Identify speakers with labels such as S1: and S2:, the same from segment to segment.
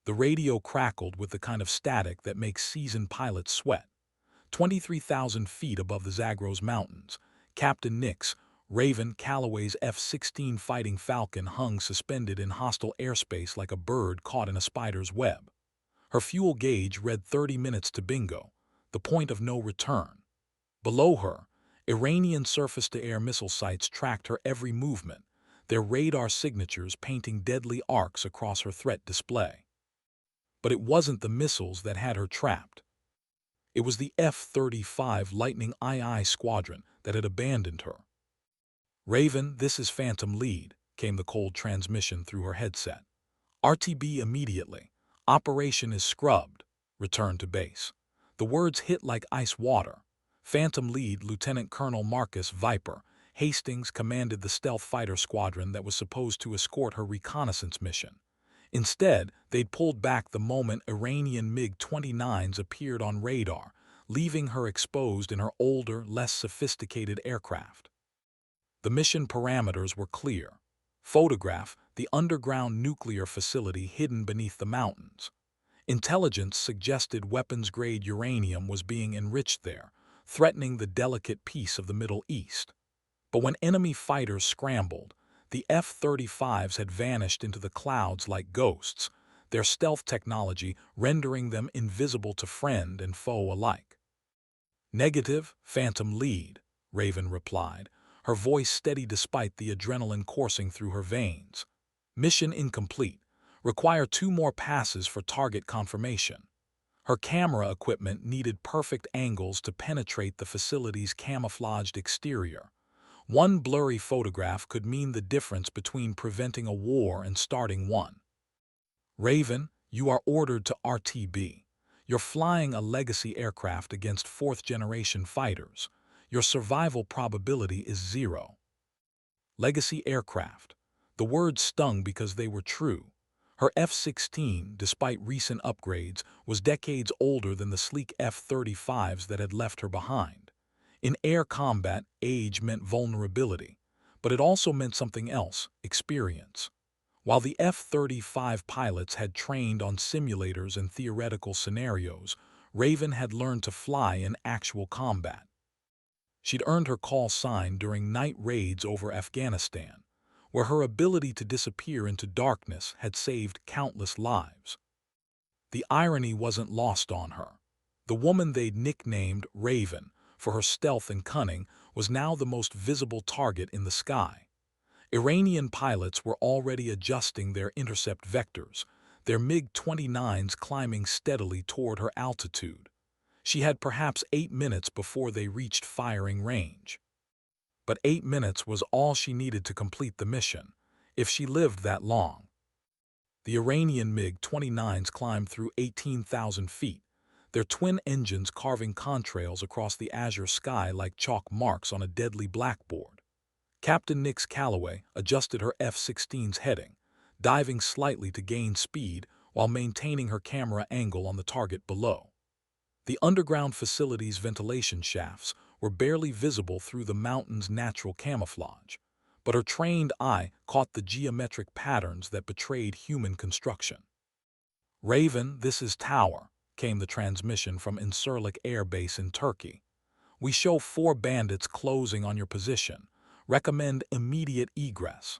S1: The radio crackled with the kind of static that makes seasoned pilots sweat. 23,000 feet above the Zagros Mountains, Captain Nix, Raven Calloway's F-16 Fighting Falcon hung suspended in hostile airspace like a bird caught in a spider's web. Her fuel gauge read 30 minutes to bingo, the point of no return. Below her, Iranian surface-to-air missile sites tracked her every movement, their radar signatures painting deadly arcs across her threat display. But it wasn't the missiles that had her trapped. It was the F-35 Lightning II squadron that had abandoned her. "Raven, this is Phantom Lead," came the cold transmission through her headset. "RTB immediately. Operation is scrubbed. Return to base." The words hit like ice water. Phantom Lead Lieutenant Colonel Marcus Viper Hastings commanded the stealth fighter squadron that was supposed to escort her reconnaissance mission. Instead, they'd pulled back the moment Iranian MiG-29s appeared on radar, leaving her exposed in her older, less sophisticated aircraft. The mission parameters were clear. Photograph the underground nuclear facility hidden beneath the mountains. Intelligence suggested weapons-grade uranium was being enriched there, threatening the delicate peace of the Middle East. But when enemy fighters scrambled, the F-35s had vanished into the clouds like ghosts, their stealth technology rendering them invisible to friend and foe alike. "Negative, Phantom Lead," Raven replied, her voice steady despite the adrenaline coursing through her veins. "Mission incomplete. Require 2 more passes for target confirmation." Her camera equipment needed perfect angles to penetrate the facility's camouflaged exterior. One blurry photograph could mean the difference between preventing a war and starting one. "Raven, you are ordered to RTB. You're flying a legacy aircraft against 4th-generation fighters. Your survival probability is 0. Legacy aircraft. The words stung because they were true. Her F-16, despite recent upgrades, was decades older than the sleek F-35s that had left her behind. In air combat, age meant vulnerability, but it also meant something else: experience. While the F-35 pilots had trained on simulators and theoretical scenarios, Raven had learned to fly in actual combat. She'd earned her call sign during night raids over Afghanistan, where her ability to disappear into darkness had saved countless lives. The irony wasn't lost on her. The woman they'd nicknamed Raven for her stealth and cunning was now the most visible target in the sky. Iranian pilots were already adjusting their intercept vectors, their MiG-29s climbing steadily toward her altitude. She had perhaps 8 minutes before they reached firing range. But 8 minutes was all she needed to complete the mission, if she lived that long. The Iranian MiG-29s climbed through 18,000 feet, their twin engines carving contrails across the azure sky like chalk marks on a deadly blackboard. Captain Nix Calloway adjusted her F-16's heading, diving slightly to gain speed while maintaining her camera angle on the target below. The underground facility's ventilation shafts were barely visible through the mountain's natural camouflage, but her trained eye caught the geometric patterns that betrayed human construction. "Raven, this is Tower," came the transmission from Incirlik Air Base in Turkey. "We show 4 bandits closing on your position. Recommend immediate egress."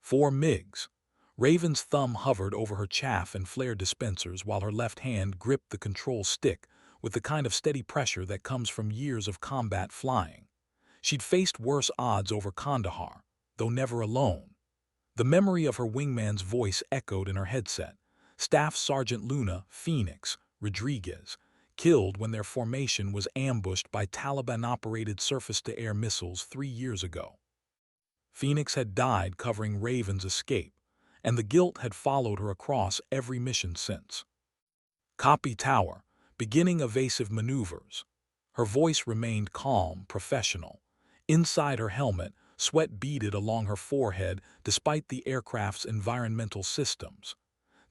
S1: 4 MiGs. Raven's thumb hovered over her chaff and flare dispensers while her left hand gripped the control stick with the kind of steady pressure that comes from years of combat flying. She'd faced worse odds over Kandahar, though never alone. The memory of her wingman's voice echoed in her headset. Staff Sergeant Luna Phoenix Rodriguez, killed when their formation was ambushed by Taliban-operated surface-to-air missiles 3 years ago. Phoenix had died covering Raven's escape, and the guilt had followed her across every mission since. "Copy Tower, beginning evasive maneuvers." Her voice remained calm, professional. Inside her helmet, sweat beaded along her forehead despite the aircraft's environmental systems.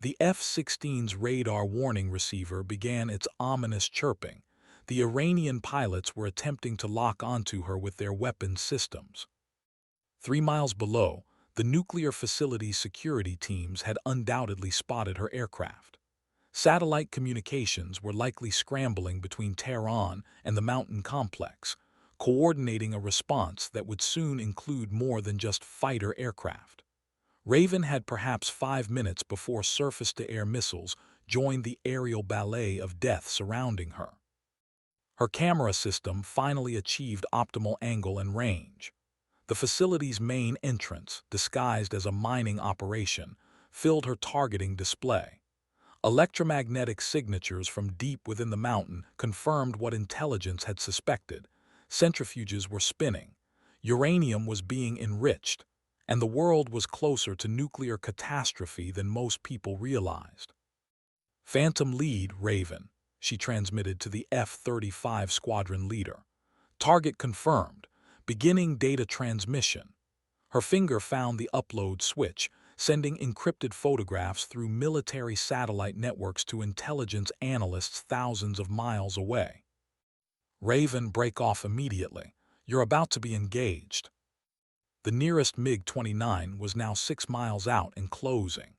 S1: The F-16's radar warning receiver began its ominous chirping. The Iranian pilots were attempting to lock onto her with their weapons systems. 3 miles below, The nuclear facility security teams had undoubtedly spotted her aircraft. Satellite communications were likely scrambling between Tehran and the mountain complex, coordinating a response that would soon include more than just fighter aircraft. Raven had perhaps 5 minutes before surface-to-air missiles joined the aerial ballet of death surrounding her. Her camera system finally achieved optimal angle and range. The facility's main entrance, disguised as a mining operation, filled her targeting display. Electromagnetic signatures from deep within the mountain confirmed what intelligence had suspected. Centrifuges were spinning, uranium was being enriched, and the world was closer to nuclear catastrophe than most people realized. "Phantom lead, Raven," she transmitted to the F-35 squadron leader. "Target confirmed. Beginning data transmission." Her finger found the upload switch, sending encrypted photographs through military satellite networks to intelligence analysts thousands of miles away. "Raven, break off immediately. You're about to be engaged." The nearest MiG-29 was now 6 miles out and closing.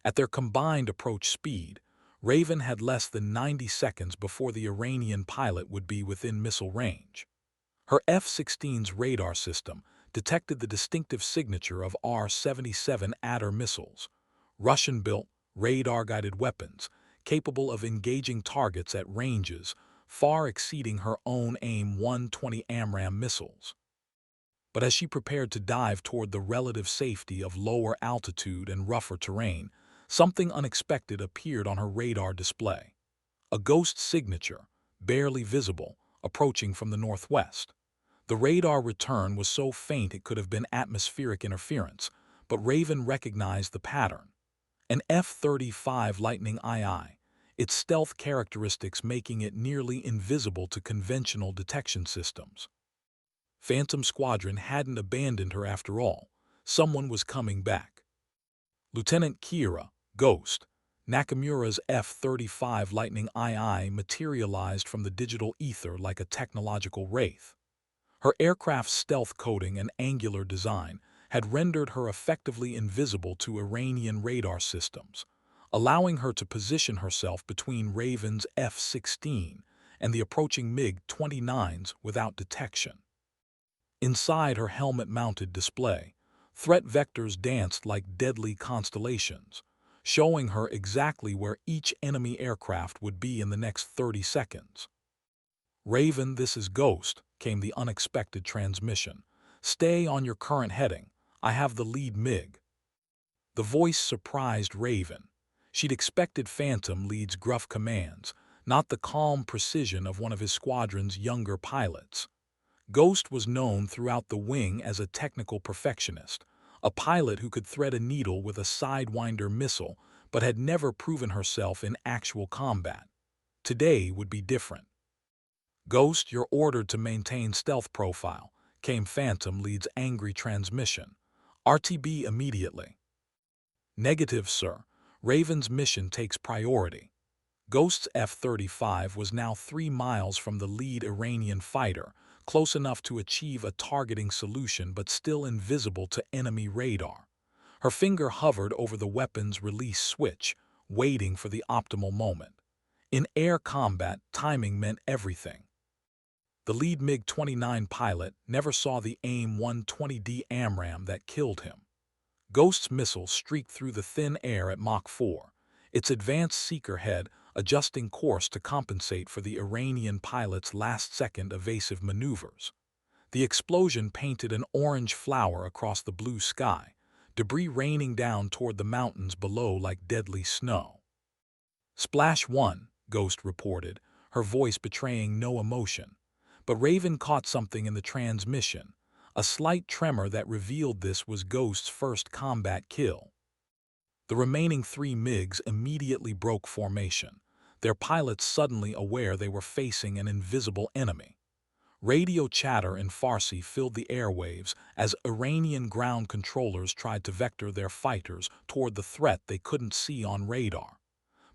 S1: At their combined approach speed, Raven had less than 90 seconds before the Iranian pilot would be within missile range. Her F-16's radar system detected the distinctive signature of R-77 Adder missiles, Russian-built, radar-guided weapons capable of engaging targets at ranges far exceeding her own AIM-120 AMRAAM missiles. But as she prepared to dive toward the relative safety of lower altitude and rougher terrain, something unexpected appeared on her radar display. A ghost signature, barely visible, approaching from the northwest. The radar return was so faint it could have been atmospheric interference, but Raven recognized the pattern. An F-35 Lightning II, its stealth characteristics making it nearly invisible to conventional detection systems. Phantom Squadron hadn't abandoned her after all. Someone was coming back. Lieutenant Kira, Ghost, Nakamura's F-35 Lightning II materialized from the digital ether like a technological wraith. Her aircraft's stealth coating and angular design had rendered her effectively invisible to Iranian radar systems, allowing her to position herself between Raven's F-16 and the approaching MiG-29s without detection. Inside her helmet-mounted display, threat vectors danced like deadly constellations, showing her exactly where each enemy aircraft would be in the next 30 seconds. "Raven, this is Ghost," came the unexpected transmission. "Stay on your current heading. I have the lead MiG." The voice surprised Raven. She'd expected Phantom Lead's gruff commands, not the calm precision of one of his squadron's younger pilots. Ghost was known throughout the wing as a technical perfectionist, a pilot who could thread a needle with a Sidewinder missile but had never proven herself in actual combat. Today would be different. "Ghost, you're ordered to maintain stealth profile," came Phantom Lead's angry transmission. "RTB immediately." "Negative, sir. Raven's mission takes priority." Ghost's F-35 was now 3 miles from the lead Iranian fighter, close enough to achieve a targeting solution but still invisible to enemy radar. Her finger hovered over the weapon's release switch, waiting for the optimal moment. In air combat, timing meant everything. The lead MiG-29 pilot never saw the AIM-120D AMRAAM that killed him. Ghost's missile streaked through the thin air at Mach 4, its advanced seeker head adjusting course to compensate for the Iranian pilot's last-second evasive maneuvers. The explosion painted an orange flower across the blue sky, debris raining down toward the mountains below like deadly snow. "Splash 1," Ghost reported, her voice betraying no emotion. But Raven caught something in the transmission, a slight tremor that revealed this was Ghost's first combat kill. The remaining 3 MiGs immediately broke formation, their pilots suddenly aware they were facing an invisible enemy. Radio chatter in Farsi filled the airwaves as Iranian ground controllers tried to vector their fighters toward the threat they couldn't see on radar.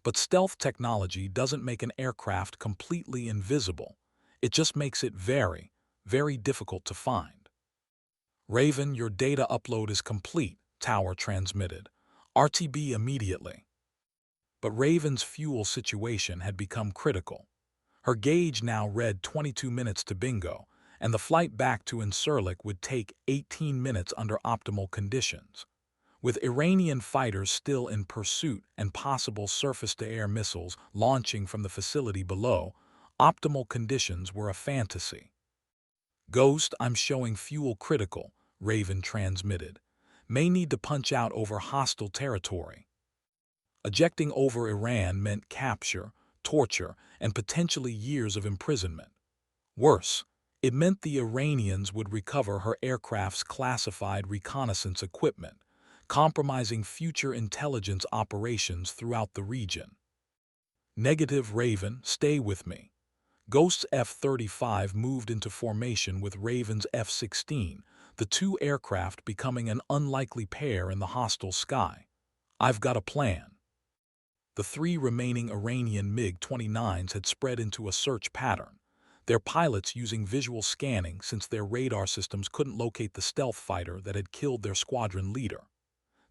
S1: But stealth technology doesn't make an aircraft completely invisible. It just makes it very, very difficult to find. "Raven, your data upload is complete," tower transmitted. RTB immediately. But Raven's fuel situation had become critical. Her gauge now read 22 minutes to bingo, and the flight back to Incirlik would take 18 minutes under optimal conditions. With Iranian fighters still in pursuit and possible surface-to-air missiles launching from the facility below, optimal conditions were a fantasy. "Ghost, I'm showing fuel critical," Raven transmitted. "May need to punch out over hostile territory." Ejecting over Iran meant capture, torture, and potentially years of imprisonment. Worse, it meant the Iranians would recover her aircraft's classified reconnaissance equipment, compromising future intelligence operations throughout the region. Negative, Raven, stay with me. Ghost's F-35 moved into formation with Raven's F-16, the two aircraft becoming an unlikely pair in the hostile sky. "I've got a plan." The three remaining Iranian MiG-29s had spread into a search pattern, their pilots using visual scanning since their radar systems couldn't locate the stealth fighter that had killed their squadron leader.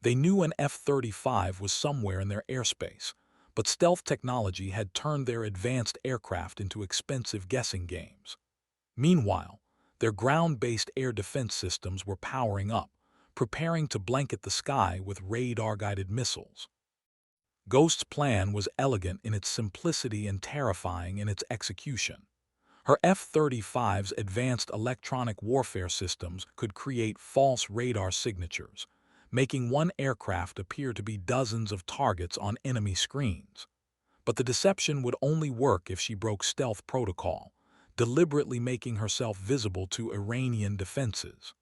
S1: They knew an F-35 was somewhere in their airspace, but stealth technology had turned their advanced aircraft into expensive guessing games. Meanwhile, their ground-based air defense systems were powering up, preparing to blanket the sky with radar-guided missiles. Ghost's plan was elegant in its simplicity and terrifying in its execution. Her F-35's advanced electronic warfare systems could create false radar signatures, making one aircraft appear to be dozens of targets on enemy screens. But the deception would only work if she broke stealth protocol, deliberately making herself visible to Iranian defenses.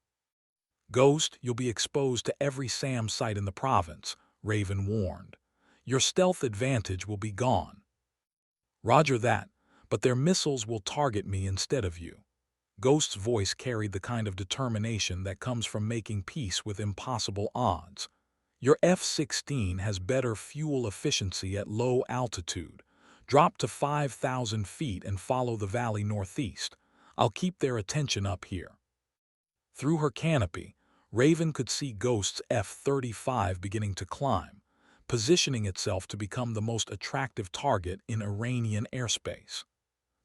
S1: "Ghost, you'll be exposed to every SAM site in the province," Raven warned. "Your stealth advantage will be gone." "Roger that, but their missiles will target me instead of you." Ghost's voice carried the kind of determination that comes from making peace with impossible odds. "Your F-16 has better fuel efficiency at low altitude. Drop to 5,000 feet and follow the valley northeast. I'll keep their attention up here." Through her canopy, Raven could see Ghost's F-35 beginning to climb, positioning itself to become the most attractive target in Iranian airspace.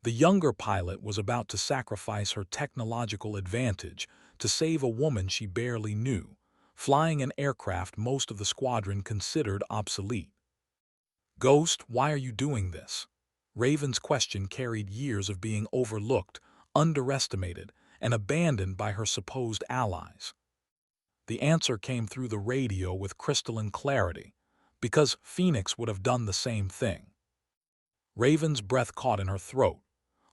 S1: The younger pilot was about to sacrifice her technological advantage to save a woman she barely knew, flying an aircraft most of the squadron considered obsolete. "Ghost, why are you doing this?" Raven's question carried years of being overlooked, underestimated, and abandoned by her supposed allies. The answer came through the radio with crystalline clarity, because Phoenix would have done the same thing. Raven's breath caught in her throat.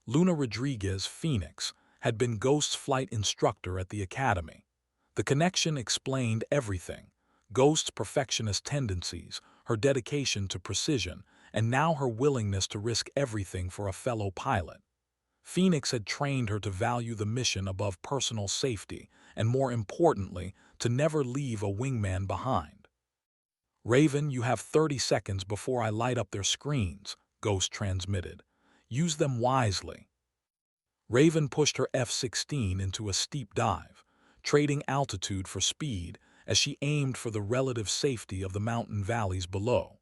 S1: Luna Rodriguez, Phoenix, had been Ghost's flight instructor at the academy. The connection explained everything: Ghost's perfectionist tendencies, her dedication to precision, and now her willingness to risk everything for a fellow pilot. Phoenix had trained her to value the mission above personal safety, and more importantly, to never leave a wingman behind. "Raven, you have 30 seconds before I light up their screens," Ghost transmitted. "Use them wisely." Raven pushed her F-16 into a steep dive, trading altitude for speed as she aimed for the relative safety of the mountain valleys below.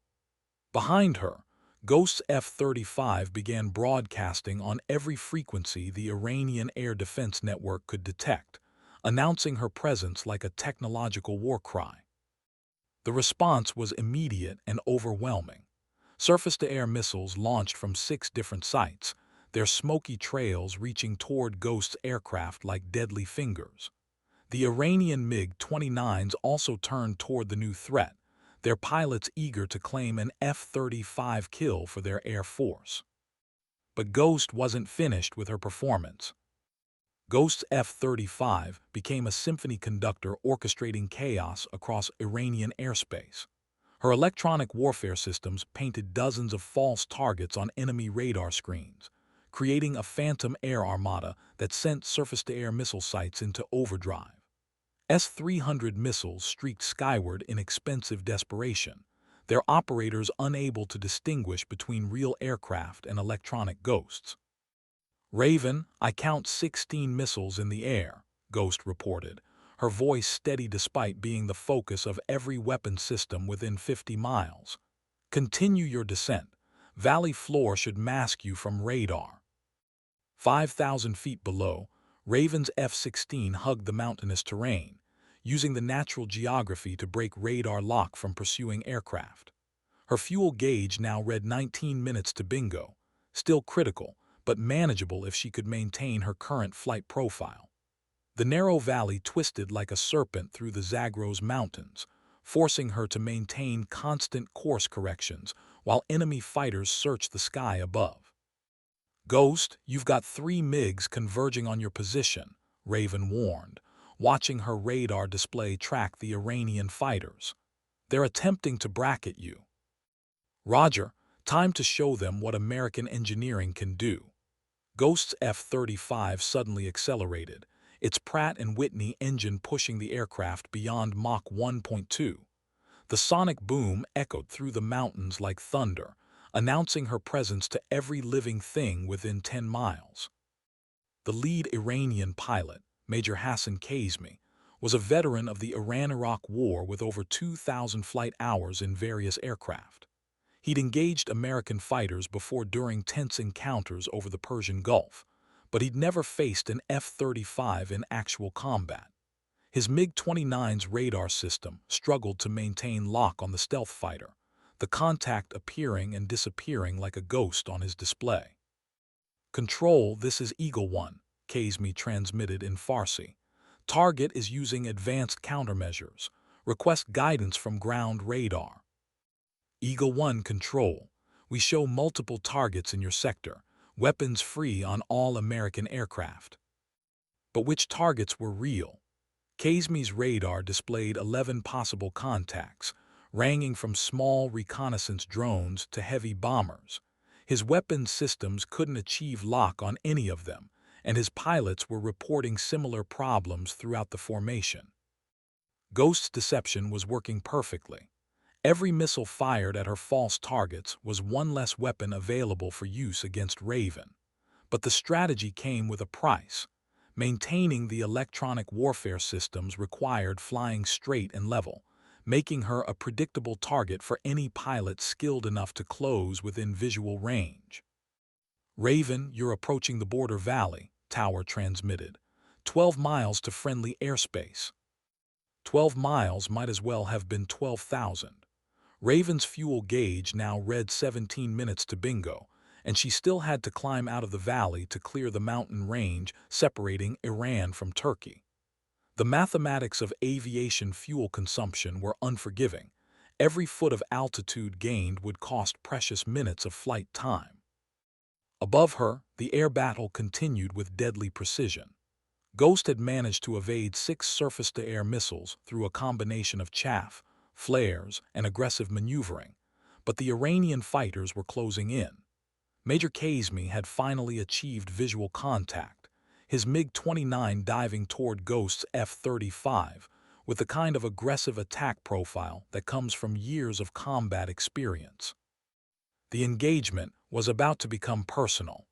S1: Behind her, Ghost's F-35 began broadcasting on every frequency the Iranian air defense network could detect, announcing her presence like a technological war cry. The response was immediate and overwhelming. Surface-to-air missiles launched from 6 different sites, their smoky trails reaching toward Ghost's aircraft like deadly fingers. The Iranian MiG-29s also turned toward the new threat, their pilots eager to claim an F-35 kill for their air force. But Ghost wasn't finished with her performance. Ghost's F-35 became a symphony conductor orchestrating chaos across Iranian airspace. Her electronic warfare systems painted dozens of false targets on enemy radar screens, creating a phantom air armada that sent surface-to-air missile sites into overdrive. S-300 missiles streaked skyward in expensive desperation, their operators unable to distinguish between real aircraft and electronic ghosts. "Raven, I count 16 missiles in the air," Ghost reported, her voice steady despite being the focus of every weapon system within 50 miles. Continue your descent. Valley floor should mask you from radar. 5,000 feet below, Raven's F-16 hugged the mountainous terrain, using the natural geography to break radar lock from pursuing aircraft. Her fuel gauge now read 19 minutes to bingo, still critical, but manageable if she could maintain her current flight profile. The narrow valley twisted like a serpent through the Zagros Mountains, forcing her to maintain constant course corrections while enemy fighters searched the sky above. "Ghost, you've got 3 MiGs converging on your position," Raven warned, watching her radar display track the Iranian fighters. "They're attempting to bracket you." "Roger, time to show them what American engineering can do." Ghost's F-35 suddenly accelerated, its Pratt & Whitney engine pushing the aircraft beyond Mach 1.2. The sonic boom echoed through the mountains like thunder, announcing her presence to every living thing within 10 miles. The lead Iranian pilot, Major Hassan Kazmi, was a veteran of the Iran-Iraq War with over 2,000 flight hours in various aircraft. He'd engaged American fighters before during tense encounters over the Persian Gulf, but he'd never faced an F-35 in actual combat. His MiG-29's radar system struggled to maintain lock on the stealth fighter, the contact appearing and disappearing like a ghost on his display. "Control, this is Eagle 1, Kazmi transmitted in Farsi. "Target is using advanced countermeasures. Request guidance from ground radar." "Eagle 1 Control, we show multiple targets in your sector, weapons free on all American aircraft." But which targets were real? Kazmi's radar displayed 11 possible contacts, ranging from small reconnaissance drones to heavy bombers. His weapons systems couldn't achieve lock on any of them, and his pilots were reporting similar problems throughout the formation. Ghost's deception was working perfectly. Every missile fired at her false targets was one less weapon available for use against Raven. But the strategy came with a price. Maintaining the electronic warfare systems required flying straight and level, making her a predictable target for any pilot skilled enough to close within visual range. "Raven, you're approaching the border valley," Tower transmitted. 12 miles to friendly airspace." 12 miles might as well have been 12,000. Raven's fuel gauge now read 17 minutes to bingo, and she still had to climb out of the valley to clear the mountain range separating Iran from Turkey. The mathematics of aviation fuel consumption were unforgiving. Every foot of altitude gained would cost precious minutes of flight time. Above her, the air battle continued with deadly precision. Ghost had managed to evade 6 surface-to-air missiles through a combination of chaff, flares, and aggressive maneuvering, but the Iranian fighters were closing in. Major Kazmi had finally achieved visual contact, his MiG-29 diving toward Ghost's F-35 with the kind of aggressive attack profile that comes from years of combat experience. The engagement was about to become personal.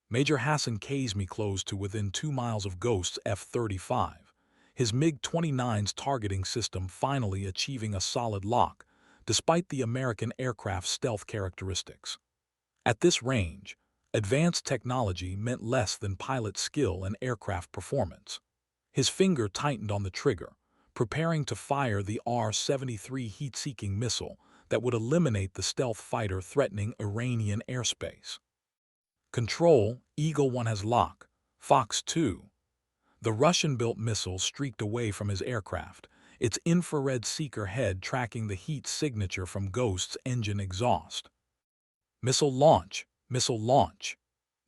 S1: Major Hassan Kazmi closed to within 2 miles of Ghost's F-35, his MiG-29's targeting system finally achieving a solid lock, despite the American aircraft's stealth characteristics. At this range, advanced technology meant less than pilot skill and aircraft performance. His finger tightened on the trigger, preparing to fire the R-73 heat-seeking missile that would eliminate the stealth fighter threatening Iranian airspace. "Control, Eagle 1 has lock. Fox 2. The Russian-built missile streaked away from his aircraft, its infrared seeker head tracking the heat signature from Ghost's engine exhaust. "Missile launch! Missile launch!"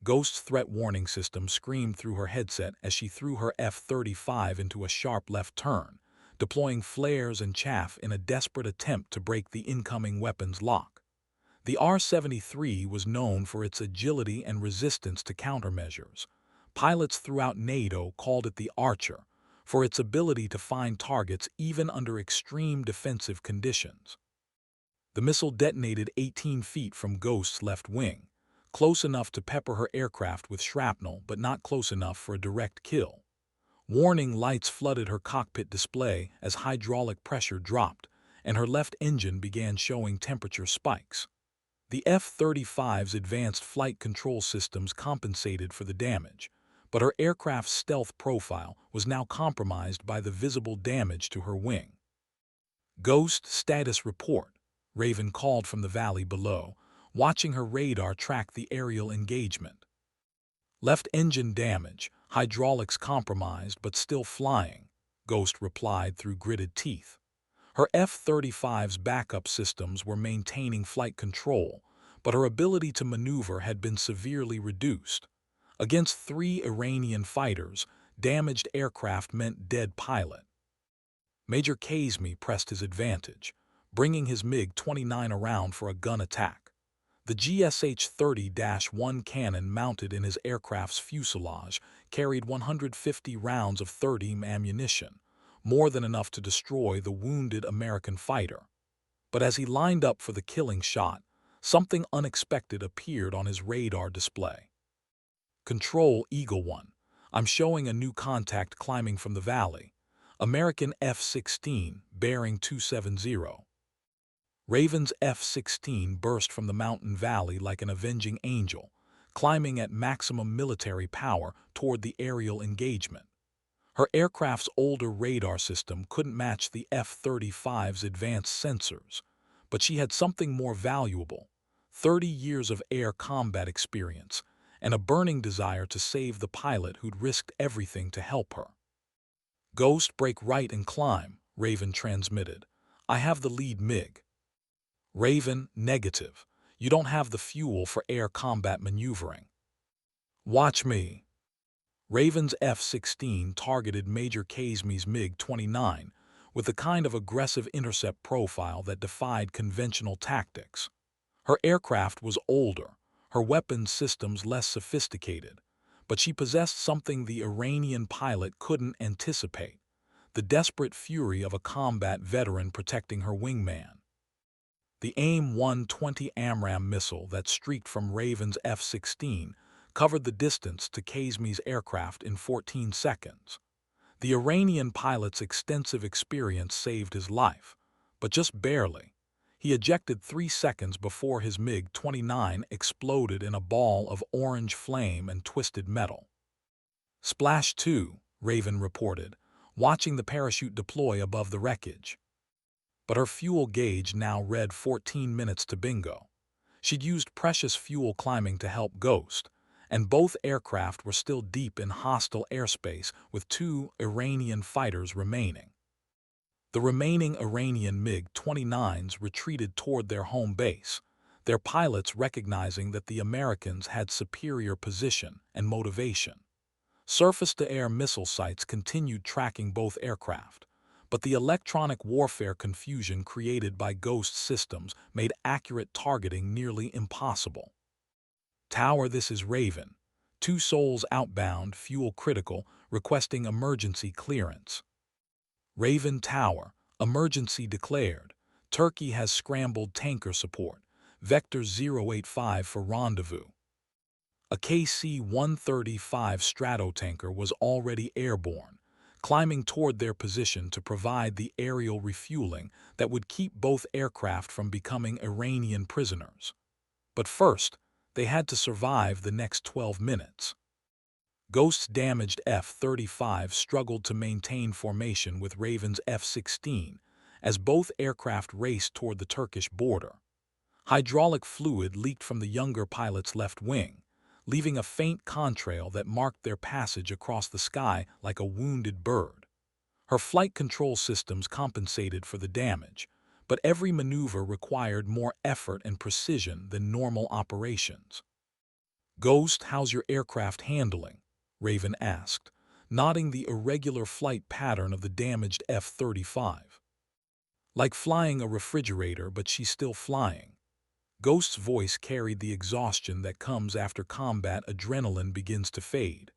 S1: Ghost's threat warning system screamed through her headset as she threw her F-35 into a sharp left turn, deploying flares and chaff in a desperate attempt to break the incoming weapon's lock. The R-73 was known for its agility and resistance to countermeasures. Pilots throughout NATO called it the Archer, for its ability to find targets even under extreme defensive conditions. The missile detonated 18 feet from Ghost's left wing, close enough to pepper her aircraft with shrapnel but not close enough for a direct kill. Warning lights flooded her cockpit display as hydraulic pressure dropped, and her left engine began showing temperature spikes. The F-35's advanced flight control systems compensated for the damage, but her aircraft's stealth profile was now compromised by the visible damage to her wing. "Ghost status report," Raven called from the valley below, watching her radar track the aerial engagement. "Left engine damage, hydraulics compromised but still flying," Ghost replied through gritted teeth. Her F-35's backup systems were maintaining flight control, but her ability to maneuver had been severely reduced. Against 3 Iranian fighters, damaged aircraft meant dead pilot. Major Kazmi pressed his advantage, bringing his MiG-29 around for a gun attack. The GSH-30-1 cannon mounted in his aircraft's fuselage carried 150 rounds of 30 ammunition, more than enough to destroy the wounded American fighter. But as he lined up for the killing shot, something unexpected appeared on his radar display. "Control, Eagle 1. I'm showing a new contact climbing from the valley. American F-16, bearing 270. Raven's F-16 burst from the mountain valley like an avenging angel, climbing at maximum military power toward the aerial engagement. Her aircraft's older radar system couldn't match the F-35's advanced sensors, but she had something more valuable: 30 years of air combat experience and a burning desire to save the pilot who'd risked everything to help her. "Ghost, break right and climb," Raven transmitted. "I have the lead MiG." "Raven, negative. You don't have the fuel for air combat maneuvering." "Watch me." Raven's F-16 targeted Major Kazmi's MiG-29 with the kind of aggressive intercept profile that defied conventional tactics. Her aircraft was older, her weapons systems less sophisticated, but she possessed something the Iranian pilot couldn't anticipate: the desperate fury of a combat veteran protecting her wingman. The AIM-120 AMRAAM missile that streaked from Raven's F-16 covered the distance to Kazmi's aircraft in 14 seconds. The Iranian pilot's extensive experience saved his life, but just barely. He ejected 3 seconds before his MiG-29 exploded in a ball of orange flame and twisted metal. "Splash 2, Raven reported, watching the parachute deploy above the wreckage. But her fuel gauge now read 14 minutes to bingo. She'd used precious fuel climbing to help Ghost, and both aircraft were still deep in hostile airspace with 2 Iranian fighters remaining. The remaining Iranian MiG-29s retreated toward their home base, their pilots recognizing that the Americans had superior position and motivation. Surface-to-air missile sites continued tracking both aircraft, but the electronic warfare confusion created by Ghost systems made accurate targeting nearly impossible. "Tower, this is Raven. 2 souls outbound, fuel critical, requesting emergency clearance." "Raven Tower, emergency declared. Turkey has scrambled tanker support. Vector 085 for rendezvous." A KC-135 Stratotanker was already airborne, climbing toward their position to provide the aerial refueling that would keep both aircraft from becoming Iranian prisoners. But first, they had to survive the next 12 minutes. Ghost's damaged F-35 struggled to maintain formation with Raven's F-16 as both aircraft raced toward the Turkish border. Hydraulic fluid leaked from the younger pilot's left wing, leaving a faint contrail that marked their passage across the sky like a wounded bird. Her flight control systems compensated for the damage, but every maneuver required more effort and precision than normal operations. "Ghost, how's your aircraft handling?" Raven asked, nodding the irregular flight pattern of the damaged F-35. "Like flying a refrigerator, but she's still flying." Ghost's voice carried the exhaustion that comes after combat adrenaline begins to fade.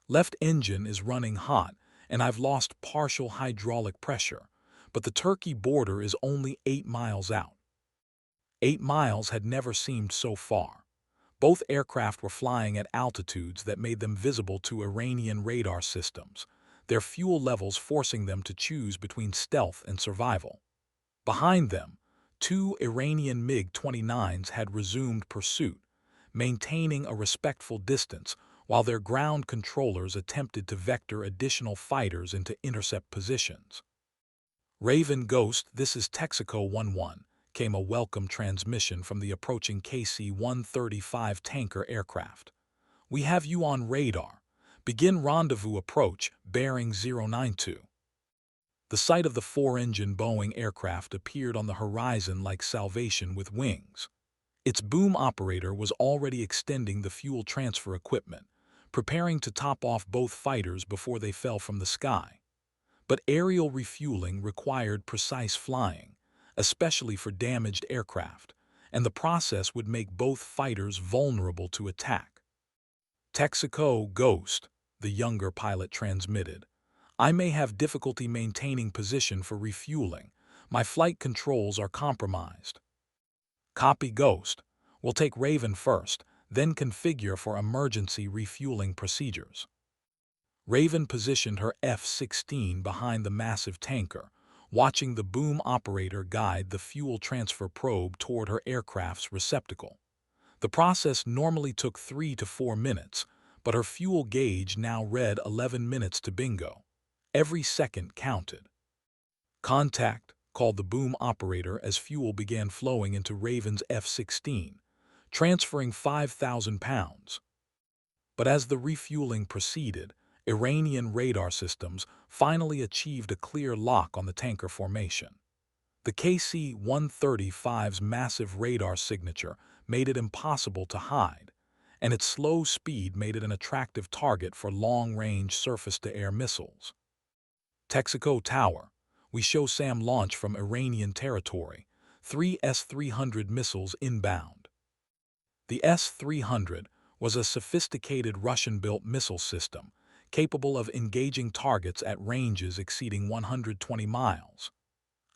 S1: "Left engine is running hot, and I've lost partial hydraulic pressure, but the Turkey border is only 8 miles out." 8 miles had never seemed so far. Both aircraft were flying at altitudes that made them visible to Iranian radar systems, their fuel levels forcing them to choose between stealth and survival. Behind them, two Iranian MiG-29s had resumed pursuit, maintaining a respectful distance while their ground controllers attempted to vector additional fighters into intercept positions. Raven Ghost, this is Texaco 11, came a welcome transmission from the approaching KC-135 tanker aircraft. We have you on radar. Begin rendezvous approach, bearing 092. The sight of the four-engine Boeing aircraft appeared on the horizon like salvation with wings. Its boom operator was already extending the fuel transfer equipment, preparing to top off both fighters before they fell from the sky. But aerial refueling required precise flying, especially for damaged aircraft, and the process would make both fighters vulnerable to attack. Texaco Ghost, the younger pilot transmitted. I may have difficulty maintaining position for refueling. My flight controls are compromised. Copy Ghost. We'll take Raven first, then configure for emergency refueling procedures. Raven positioned her F-16 behind the massive tanker, watching the boom operator guide the fuel transfer probe toward her aircraft's receptacle. The process normally took 3 to 4 minutes, but her fuel gauge now read 11 minutes to bingo. Every second counted. Contact, called the boom operator as fuel began flowing into Raven's F-16, transferring 5,000 pounds. But as the refueling proceeded, Iranian radar systems finally achieved a clear lock on the tanker formation. The KC-135's massive radar signature made it impossible to hide, and its slow speed made it an attractive target for long-range surface-to-air missiles. Texaco Tower. We show SAM launch from Iranian territory. 3 S-300 missiles inbound. The S-300 was a sophisticated Russian-built missile system capable of engaging targets at ranges exceeding 120 miles.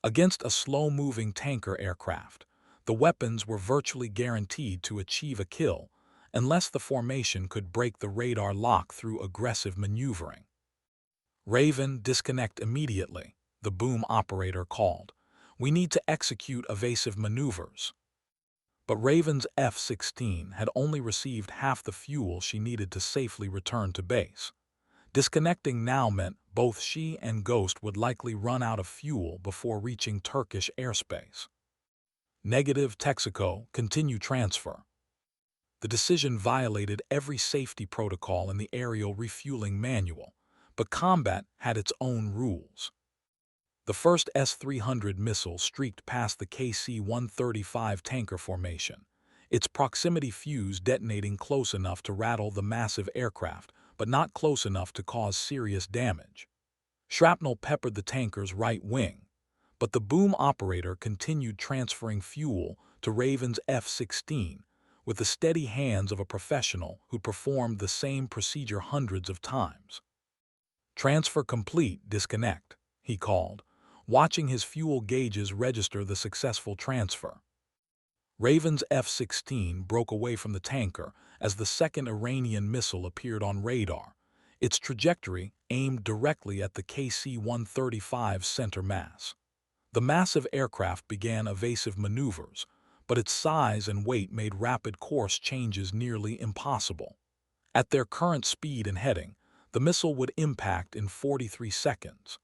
S1: Against a slow-moving tanker aircraft, the weapons were virtually guaranteed to achieve a kill unless the formation could break the radar lock through aggressive maneuvering. Raven, disconnect immediately, the boom operator called. We need to execute evasive maneuvers. But Raven's F-16 had only received half the fuel she needed to safely return to base. Disconnecting now meant both she and Ghost would likely run out of fuel before reaching Turkish airspace. Negative Texaco, continue transfer. The decision violated every safety protocol in the aerial refueling manual, but combat had its own rules. The first S-300 missile streaked past the KC-135 tanker formation, its proximity fuse detonating close enough to rattle the massive aircraft, but not close enough to cause serious damage. Shrapnel peppered the tanker's right wing, but the boom operator continued transferring fuel to Raven's F-16 with the steady hands of a professional who performed the same procedure hundreds of times. Transfer complete, disconnect, he called, watching his fuel gauges register the successful transfer. Raven's F-16 broke away from the tanker as the second Iranian missile appeared on radar, its trajectory aimed directly at the KC-135's center mass. The massive aircraft began evasive maneuvers, but its size and weight made rapid course changes nearly impossible. At their current speed and heading, the missile would impact in 43 seconds.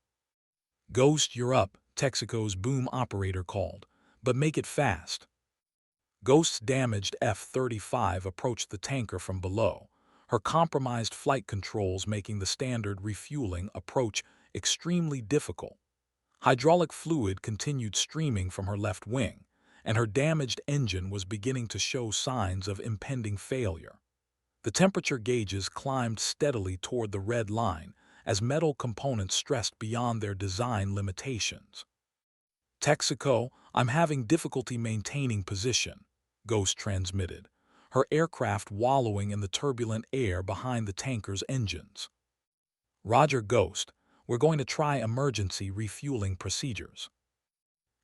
S1: Ghost, you're up, Texaco's boom operator called, but make it fast. Ghost's damaged F-35 approached the tanker from below, her compromised flight controls making the standard refueling approach extremely difficult. Hydraulic fluid continued streaming from her left wing, and her damaged engine was beginning to show signs of impending failure. The temperature gauges climbed steadily toward the red line as metal components stressed beyond their design limitations. Texaco, I'm having difficulty maintaining position, Ghost transmitted, her aircraft wallowing in the turbulent air behind the tanker's engines. Roger, Ghost, we're going to try emergency refueling procedures.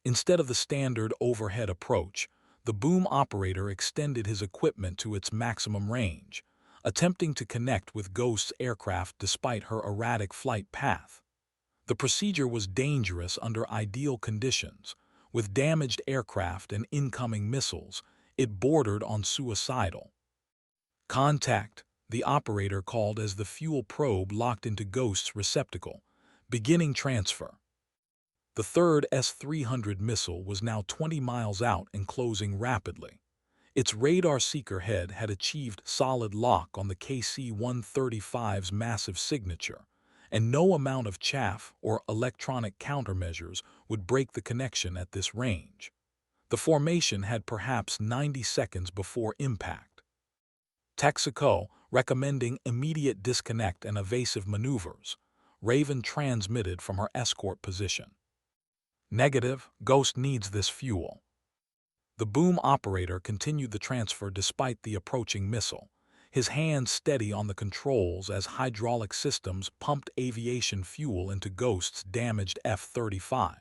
S1: Instead of the standard overhead approach, the boom operator extended his equipment to its maximum range, attempting to connect with Ghost's aircraft despite her erratic flight path. The procedure was dangerous under ideal conditions. With damaged aircraft and incoming missiles, it bordered on suicidal. Contact, the operator called as the fuel probe locked into Ghost's receptacle, beginning transfer. The third S-300 missile was now 20 miles out and closing rapidly. Its radar seeker head had achieved solid lock on the KC-135's massive signature, and no amount of chaff or electronic countermeasures would break the connection at this range. The formation had perhaps 90 seconds before impact. Texaco, recommending immediate disconnect and evasive maneuvers, Raven transmitted from her escort position. Negative, Ghost needs this fuel. The boom operator continued the transfer despite the approaching missile, his hands steady on the controls as hydraulic systems pumped aviation fuel into Ghost's damaged F-35.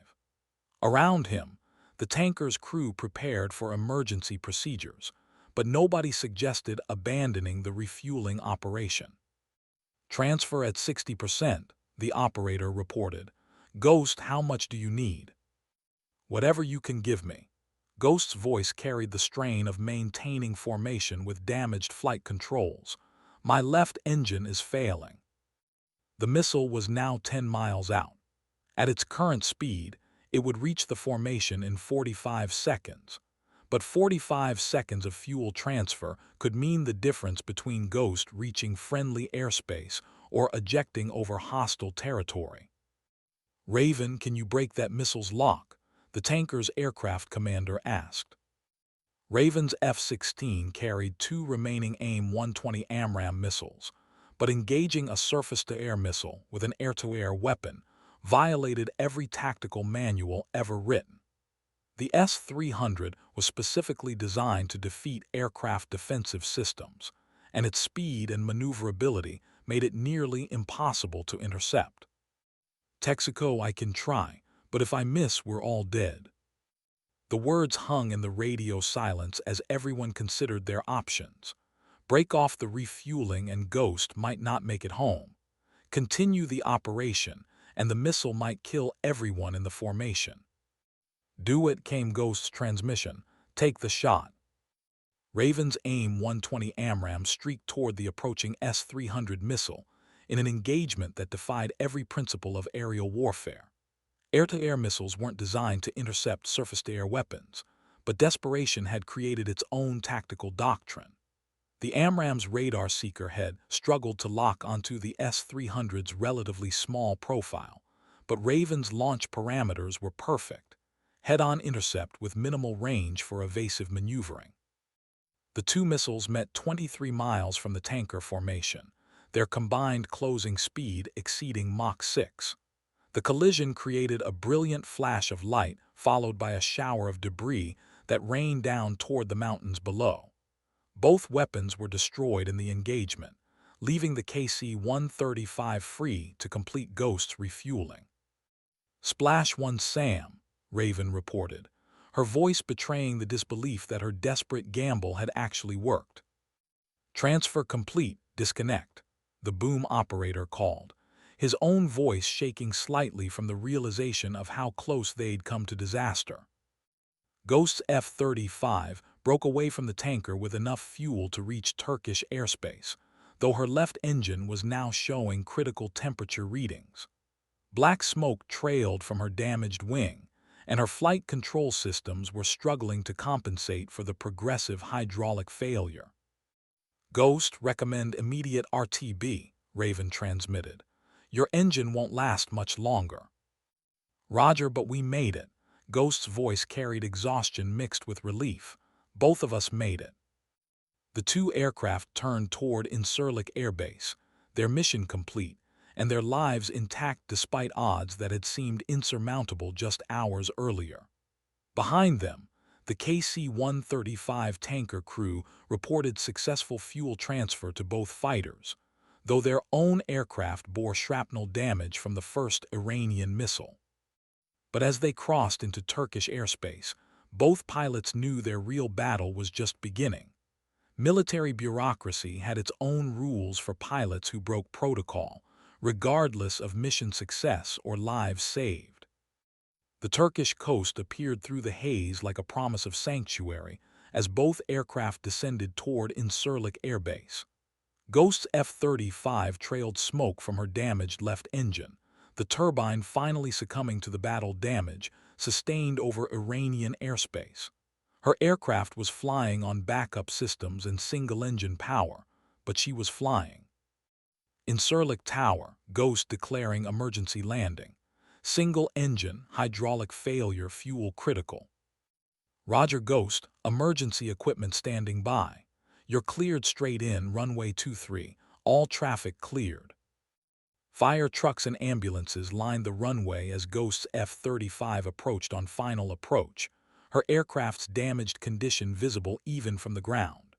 S1: Around him, the tanker's crew prepared for emergency procedures, but nobody suggested abandoning the refueling operation. Transfer at 60%, the operator reported. Ghost, how much do you need? Whatever you can give me. Ghost's voice carried the strain of maintaining formation with damaged flight controls. My left engine is failing. The missile was now 10 miles out. At its current speed, it would reach the formation in 45 seconds. But 45 seconds of fuel transfer could mean the difference between Ghost reaching friendly airspace or ejecting over hostile territory. Raven, can you break that missile's lock? The tanker's aircraft commander asked. Raven's F-16 carried 2 remaining AIM-120 AMRAAM missiles, but engaging a surface-to-air missile with an air-to-air weapon violated every tactical manual ever written. The S-300 was specifically designed to defeat aircraft defensive systems, and its speed and maneuverability made it nearly impossible to intercept. Texaco, I can try, but if I miss, we're all dead. The words hung in the radio silence as everyone considered their options. Break off the refueling and Ghost might not make it home. Continue the operation, and the missile might kill everyone in the formation. Do it, came Ghost's transmission. Take the shot. Raven's AIM-120 AMRAAM streaked toward the approaching S-300 missile in an engagement that defied every principle of aerial warfare. Air-to-air missiles weren't designed to intercept surface-to-air weapons, but desperation had created its own tactical doctrine. The AMRAAM's radar seeker head struggled to lock onto the S-300's relatively small profile, but Raven's launch parameters were perfect. Head-on intercept with minimal range for evasive maneuvering. The two missiles met 23 miles from the tanker formation, their combined closing speed exceeding Mach 6. The collision created a brilliant flash of light followed by a shower of debris that rained down toward the mountains below. Both weapons were destroyed in the engagement, leaving the KC-135 free to complete Ghost's refueling. Splash one, Sam, Raven reported, her voice betraying the disbelief that her desperate gamble had actually worked. Transfer complete, disconnect, the boom operator called, his own voice shaking slightly from the realization of how close they'd come to disaster. Ghost's F-35 broke away from the tanker with enough fuel to reach Turkish airspace, though her left engine was now showing critical temperature readings. Black smoke trailed from her damaged wing, and her flight control systems were struggling to compensate for the progressive hydraulic failure. Ghost, recommend immediate RTB, Raven transmitted. Your engine won't last much longer. Roger, but we made it. Ghost's voice carried exhaustion mixed with relief. Both of us made it. The two aircraft turned toward Incirlik Air Base, their mission complete, and their lives intact despite odds that had seemed insurmountable just hours earlier. Behind them, the KC-135 tanker crew reported successful fuel transfer to both fighters, though their own aircraft bore shrapnel damage from the first Iranian missile. But as they crossed into Turkish airspace, both pilots knew their real battle was just beginning. Military bureaucracy had its own rules for pilots who broke protocol, regardless of mission success or lives saved. The Turkish coast appeared through the haze like a promise of sanctuary as both aircraft descended toward Incirlik Air Base. Ghost's F-35 trailed smoke from her damaged left engine, the turbine finally succumbing to the battle damage sustained over Iranian airspace. Her aircraft was flying on backup systems and single-engine power, but she was flying. Incirlik Tower, Ghost declaring emergency landing. Single-engine, hydraulic failure, fuel critical. Roger Ghost, emergency equipment standing by. You're cleared straight in, runway 23, all traffic cleared. Fire trucks and ambulances lined the runway as Ghost's F-35 approached on final approach, her aircraft's damaged condition visible even from the ground.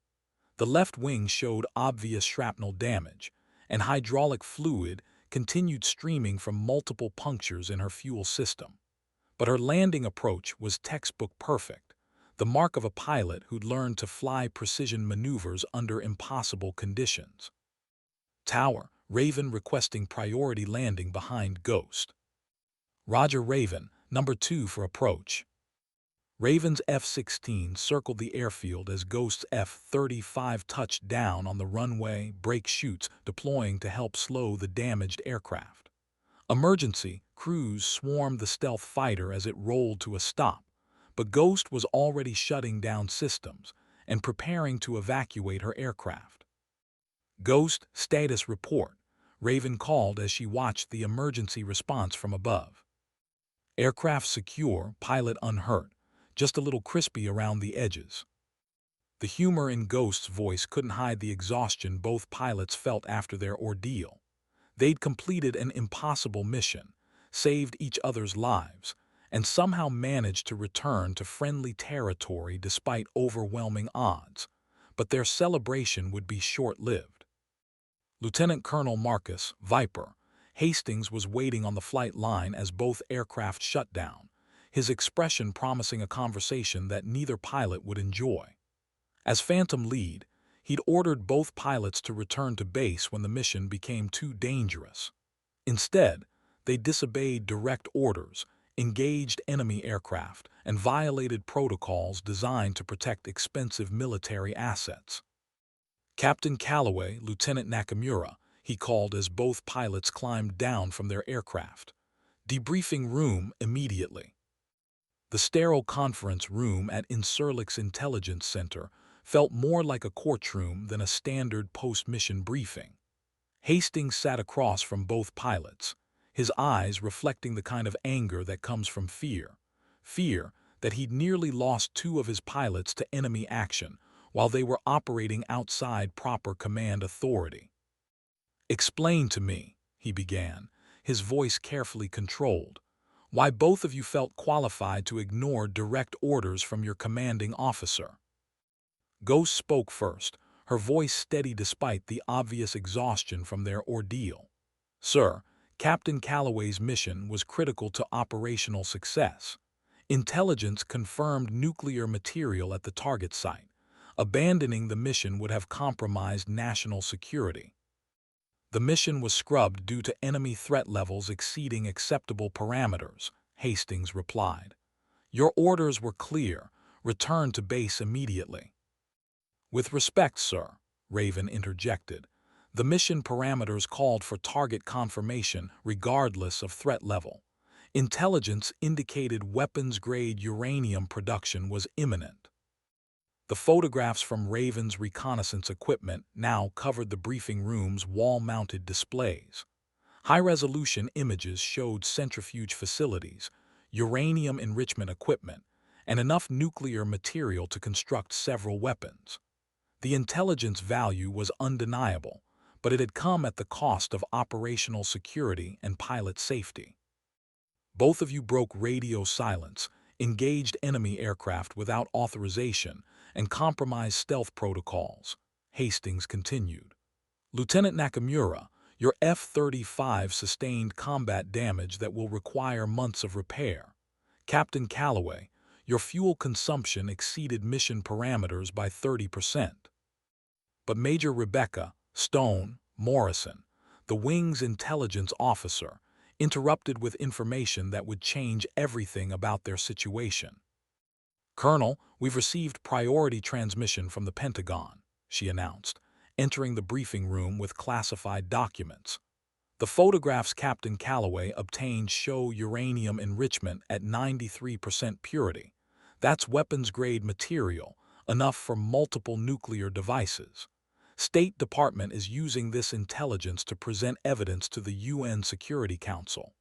S1: The left wing showed obvious shrapnel damage, and hydraulic fluid continued streaming from multiple punctures in her fuel system. But her landing approach was textbook perfect, the mark of a pilot who'd learned to fly precision maneuvers under impossible conditions. Tower, Raven requesting priority landing behind Ghost. Roger, Raven, number 2 for approach. Raven's F-16 circled the airfield as Ghost's F-35 touched down on the runway, brake chutes deploying to help slow the damaged aircraft. Emergency crews swarmed the stealth fighter as it rolled to a stop, but Ghost was already shutting down systems and preparing to evacuate her aircraft. Ghost, status report, Raven called as she watched the emergency response from above. Aircraft secure, pilot unhurt, just a little crispy around the edges. The humor in Ghost's voice couldn't hide the exhaustion both pilots felt after their ordeal. They'd completed an impossible mission, saved each other's lives, and somehow managed to return to friendly territory despite overwhelming odds. But their celebration would be short-lived. Lieutenant Colonel Marcus, Viper, Hastings was waiting on the flight line as both aircraft shut down, his expression promising a conversation that neither pilot would enjoy. As Phantom lead, he'd ordered both pilots to return to base when the mission became too dangerous. Instead, they disobeyed direct orders, engaged enemy aircraft, and violated protocols designed to protect expensive military assets. Captain Calloway, Lieutenant Nakamura, he called as both pilots climbed down from their aircraft. Debriefing room immediately. The sterile conference room at Incirlik's Intelligence Center felt more like a courtroom than a standard post-mission briefing. Hastings sat across from both pilots, his eyes reflecting the kind of anger that comes from fear. Fear that he'd nearly lost 2 of his pilots to enemy action while they were operating outside proper command authority. "Explain to me," he began, his voice carefully controlled, "why both of you felt qualified to ignore direct orders from your commanding officer." Ghost spoke first, her voice steady despite the obvious exhaustion from their ordeal. "Sir, Captain Calloway's mission was critical to operational success. Intelligence confirmed nuclear material at the target site. Abandoning the mission would have compromised national security. The mission was scrubbed due to enemy threat levels exceeding acceptable parameters," Hastings replied. "Your orders were clear. Return to base immediately." "With respect, sir," Raven interjected, "the mission parameters called for target confirmation regardless of threat level. Intelligence indicated weapons-grade uranium production was imminent." The photographs from Raven's reconnaissance equipment now covered the briefing room's wall-mounted displays. High-resolution images showed centrifuge facilities, uranium enrichment equipment, and enough nuclear material to construct several weapons. The intelligence value was undeniable, but it had come at the cost of operational security and pilot safety. "Both of you broke radio silence, engaged enemy aircraft without authorization, and compromised stealth protocols," Hastings continued. "Lieutenant Nakamura, your F-35 sustained combat damage that will require months of repair. Captain Calloway, your fuel consumption exceeded mission parameters by 30%. but Major Rebecca Stone Morrison, the wing's intelligence officer, interrupted with information that would change everything about their situation. "Colonel, we've received priority transmission from the Pentagon," she announced, entering the briefing room with classified documents. "The photographs Captain Calloway obtained show uranium enrichment at 93% purity. That's weapons-grade material, enough for multiple nuclear devices. State Department is using this intelligence to present evidence to the UN Security Council."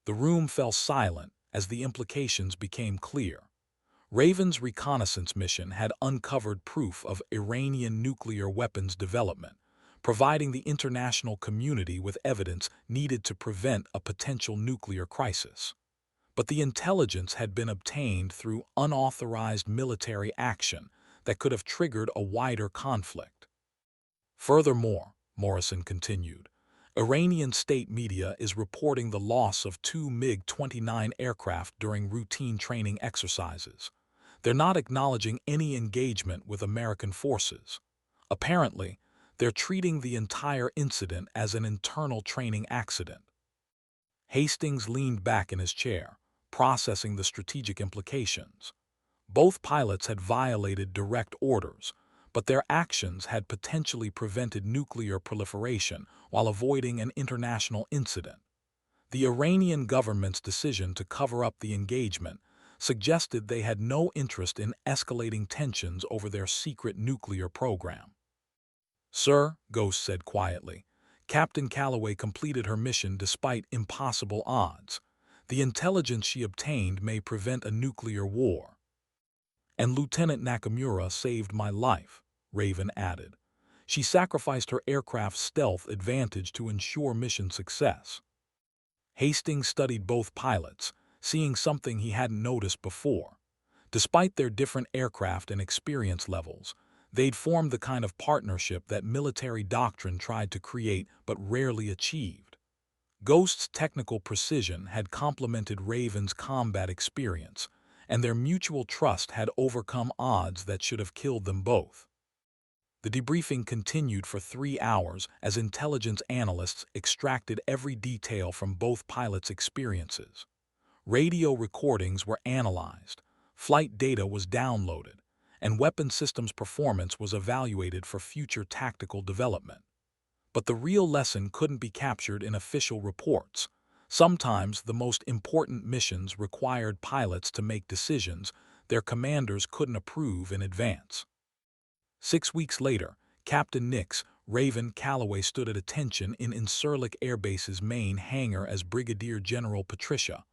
S1: The room fell silent as the implications became clear. Raven's reconnaissance mission had uncovered proof of Iranian nuclear weapons development, providing the international community with evidence needed to prevent a potential nuclear crisis. But the intelligence had been obtained through unauthorized military action that could have triggered a wider conflict. Furthermore, Morrison continued, Iranian state media is reporting the loss of 2 MiG-29 aircraft during routine training exercises. They're not acknowledging any engagement with American forces. Apparently, they're treating the entire incident as an internal training accident. Hastings leaned back in his chair, processing the strategic implications. Both pilots had violated direct orders, but their actions had potentially prevented nuclear proliferation while avoiding an international incident. The Iranian government's decision to cover up the engagement suggested they had no interest in escalating tensions over their secret nuclear program. "Sir," Ghost said quietly, "Captain Calloway completed her mission despite impossible odds. The intelligence she obtained may prevent a nuclear war." "And Lieutenant Nakamura saved my life," Raven added. "She sacrificed her aircraft's stealth advantage to ensure mission success." Hastings studied both pilots, seeing something he hadn't noticed before. Despite their different aircraft and experience levels, they'd formed the kind of partnership that military doctrine tried to create but rarely achieved. Ghost's technical precision had complemented Raven's combat experience, and their mutual trust had overcome odds that should have killed them both. The debriefing continued for 3 hours as intelligence analysts extracted every detail from both pilots' experiences. Radio recordings were analyzed, flight data was downloaded, and weapon systems performance was evaluated for future tactical development. But the real lesson couldn't be captured in official reports. Sometimes the most important missions required pilots to make decisions their commanders couldn't approve in advance. 6 weeks later, Captain Nix Raven Calloway stood at attention in Incirlik Air Base's main hangar as Brigadier General Patricia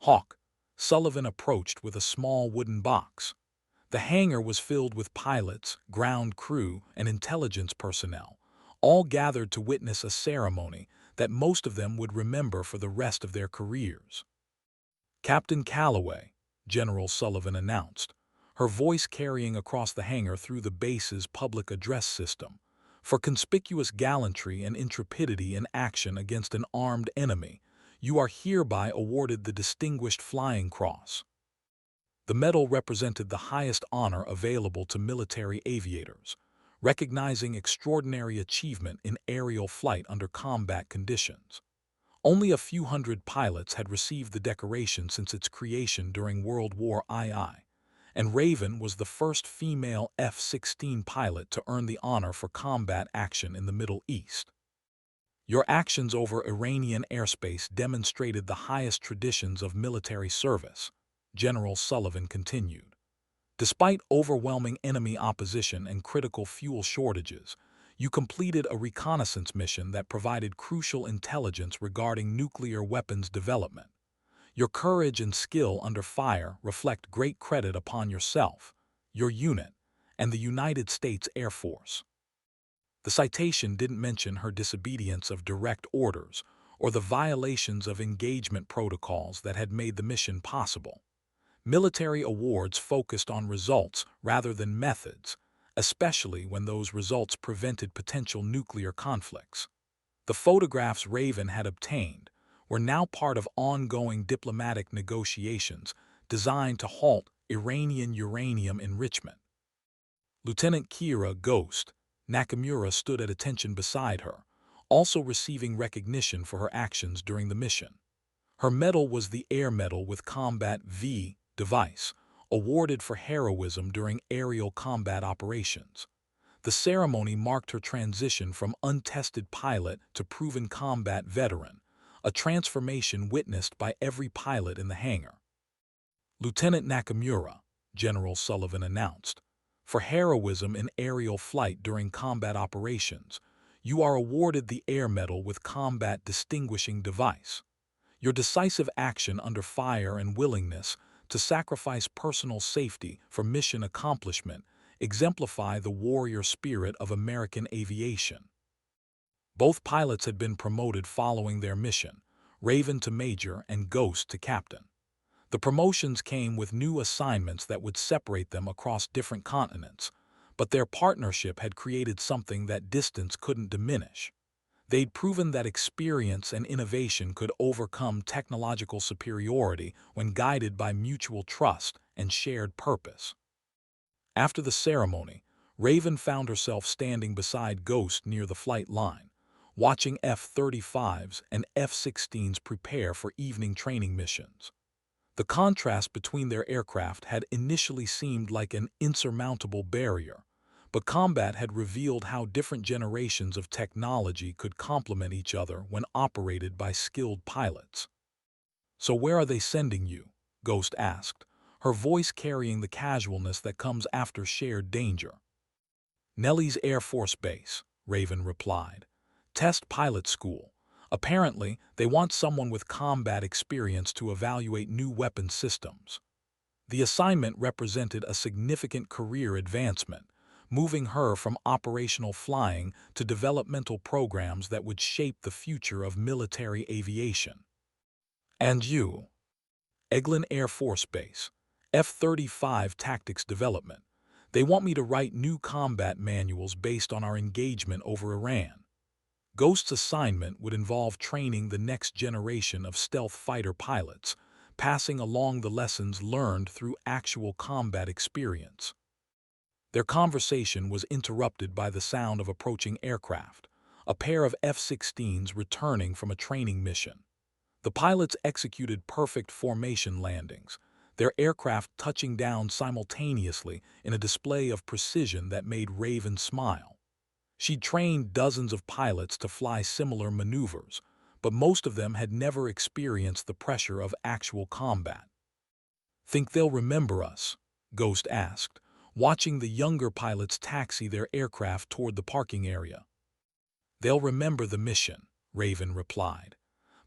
S1: Hawk Sullivan approached with a small wooden box. The hangar was filled with pilots, ground crew, and intelligence personnel, all gathered to witness a ceremony that most of them would remember for the rest of their careers. "Captain Calloway," General Sullivan announced, her voice carrying across the hangar through the base's public address system, "for conspicuous gallantry and intrepidity in action against an armed enemy, you are hereby awarded the Distinguished Flying Cross." The medal represented the highest honor available to military aviators, recognizing extraordinary achievement in aerial flight under combat conditions. Only a few hundred pilots had received the decoration since its creation during World War II, and Raven was the first female F-16 pilot to earn the honor for combat action in the Middle East. "Your actions over Iranian airspace demonstrated the highest traditions of military service," General Sullivan continued. "Despite overwhelming enemy opposition and critical fuel shortages, you completed a reconnaissance mission that provided crucial intelligence regarding nuclear weapons development. Your courage and skill under fire reflect great credit upon yourself, your unit, and the United States Air Force." The citation didn't mention her disobedience of direct orders or the violations of engagement protocols that had made the mission possible. Military awards focused on results rather than methods, especially when those results prevented potential nuclear conflicts. The photographs Raven had obtained were now part of ongoing diplomatic negotiations designed to halt Iranian uranium enrichment. Lieutenant Kira Ghost Nakamura stood at attention beside her, also receiving recognition for her actions during the mission. Her medal was the Air Medal with Combat V device, awarded for heroism during aerial combat operations. The ceremony marked her transition from untested pilot to proven combat veteran, a transformation witnessed by every pilot in the hangar. Lieutenant Nakamura, General Sullivan announced, for heroism in aerial flight during combat operations, you are awarded the Air Medal with Combat Distinguishing Device. Your decisive action under fire and willingness to sacrifice personal safety for mission accomplishment exemplify the warrior spirit of American aviation. Both pilots had been promoted following their mission, Raven to Major and Ghost to Captain. The promotions came with new assignments that would separate them across different continents, but their partnership had created something that distance couldn't diminish. They'd proven that experience and innovation could overcome technological superiority when guided by mutual trust and shared purpose. After the ceremony, Raven found herself standing beside Ghost near the flight line, watching F-35s and F-16s prepare for evening training missions. The contrast between their aircraft had initially seemed like an insurmountable barrier, but combat had revealed how different generations of technology could complement each other when operated by skilled pilots. "So where are they sending you?" Ghost asked, her voice carrying the casualness that comes after shared danger. "Nellie's Air Force Base," Raven replied. "Test pilot school. Apparently, they want someone with combat experience to evaluate new weapon systems." The assignment represented a significant career advancement, moving her from operational flying to developmental programs that would shape the future of military aviation. "And you?" Eglin Air Force Base, F-35 Tactics Development. They want me to write new combat manuals based on our engagement over Iran. Ghost's assignment would involve training the next generation of stealth fighter pilots, passing along the lessons learned through actual combat experience. Their conversation was interrupted by the sound of approaching aircraft, a pair of F-16s returning from a training mission. The pilots executed perfect formation landings, their aircraft touching down simultaneously in a display of precision that made Raven smile. She'd trained dozens of pilots to fly similar maneuvers, but most of them had never experienced the pressure of actual combat. "Think they'll remember us?" Ghost asked, watching the younger pilots taxi their aircraft toward the parking area. "They'll remember the mission," Raven replied.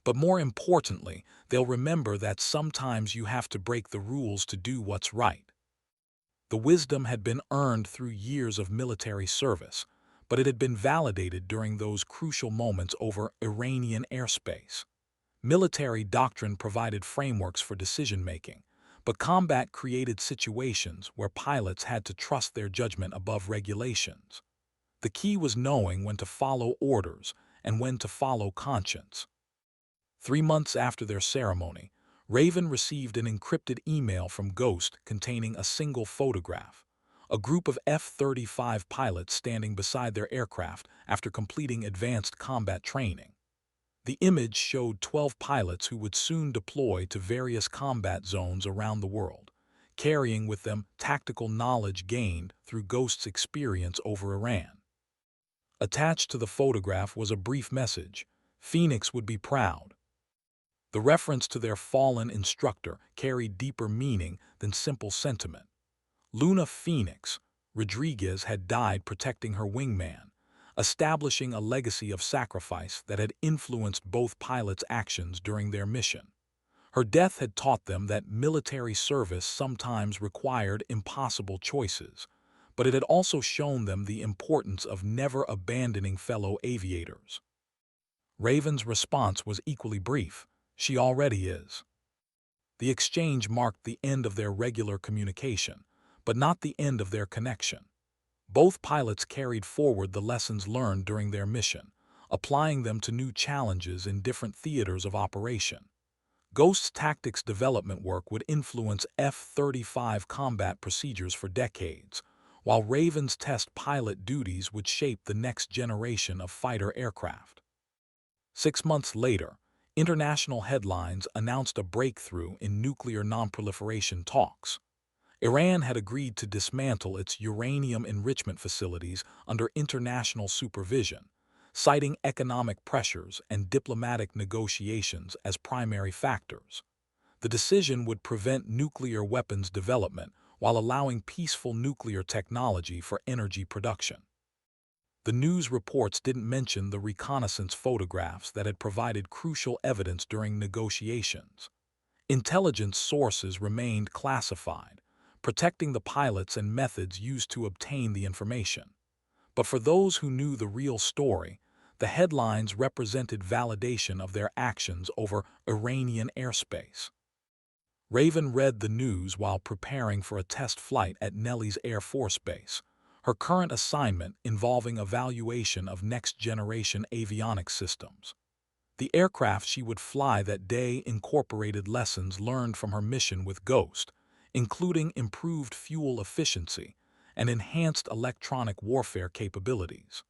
S1: "But more importantly, they'll remember that sometimes you have to break the rules to do what's right." The wisdom had been earned through years of military service, but it had been validated during those crucial moments over Iranian airspace. Military doctrine provided frameworks for decision-making, but combat created situations where pilots had to trust their judgment above regulations. The key was knowing when to follow orders and when to follow conscience. 3 months after their ceremony, Raven received an encrypted email from Ghost containing a single photograph, a group of F-35 pilots standing beside their aircraft after completing advanced combat training. The image showed 12 pilots who would soon deploy to various combat zones around the world, carrying with them tactical knowledge gained through Ghost's experience over Iran. Attached to the photograph was a brief message: "Phoenix would be proud." The reference to their fallen instructor carried deeper meaning than simple sentiment. Luna Phoenix Rodriguez had died protecting her wingman, establishing a legacy of sacrifice that had influenced both pilots' actions during their mission. Her death had taught them that military service sometimes required impossible choices, but it had also shown them the importance of never abandoning fellow aviators. Raven's response was equally brief: "She already is." The exchange marked the end of their regular communication, but not the end of their connection. Both pilots carried forward the lessons learned during their mission, applying them to new challenges in different theaters of operation. Ghost's tactics development work would influence F-35 combat procedures for decades, while Raven's test pilot duties would shape the next generation of fighter aircraft. 6 months later, international headlines announced a breakthrough in nuclear nonproliferation talks. Iran had agreed to dismantle its uranium enrichment facilities under international supervision, citing economic pressures and diplomatic negotiations as primary factors. The decision would prevent nuclear weapons development while allowing peaceful nuclear technology for energy production. The news reports didn't mention the reconnaissance photographs that had provided crucial evidence during negotiations. Intelligence sources remained classified, protecting the pilots and methods used to obtain the information. But for those who knew the real story, the headlines represented validation of their actions over Iranian airspace. Raven read the news while preparing for a test flight at Nellis Air Force Base, her current assignment involving evaluation of next-generation avionics systems. The aircraft she would fly that day incorporated lessons learned from her mission with Ghost, including improved fuel efficiency and enhanced electronic warfare capabilities.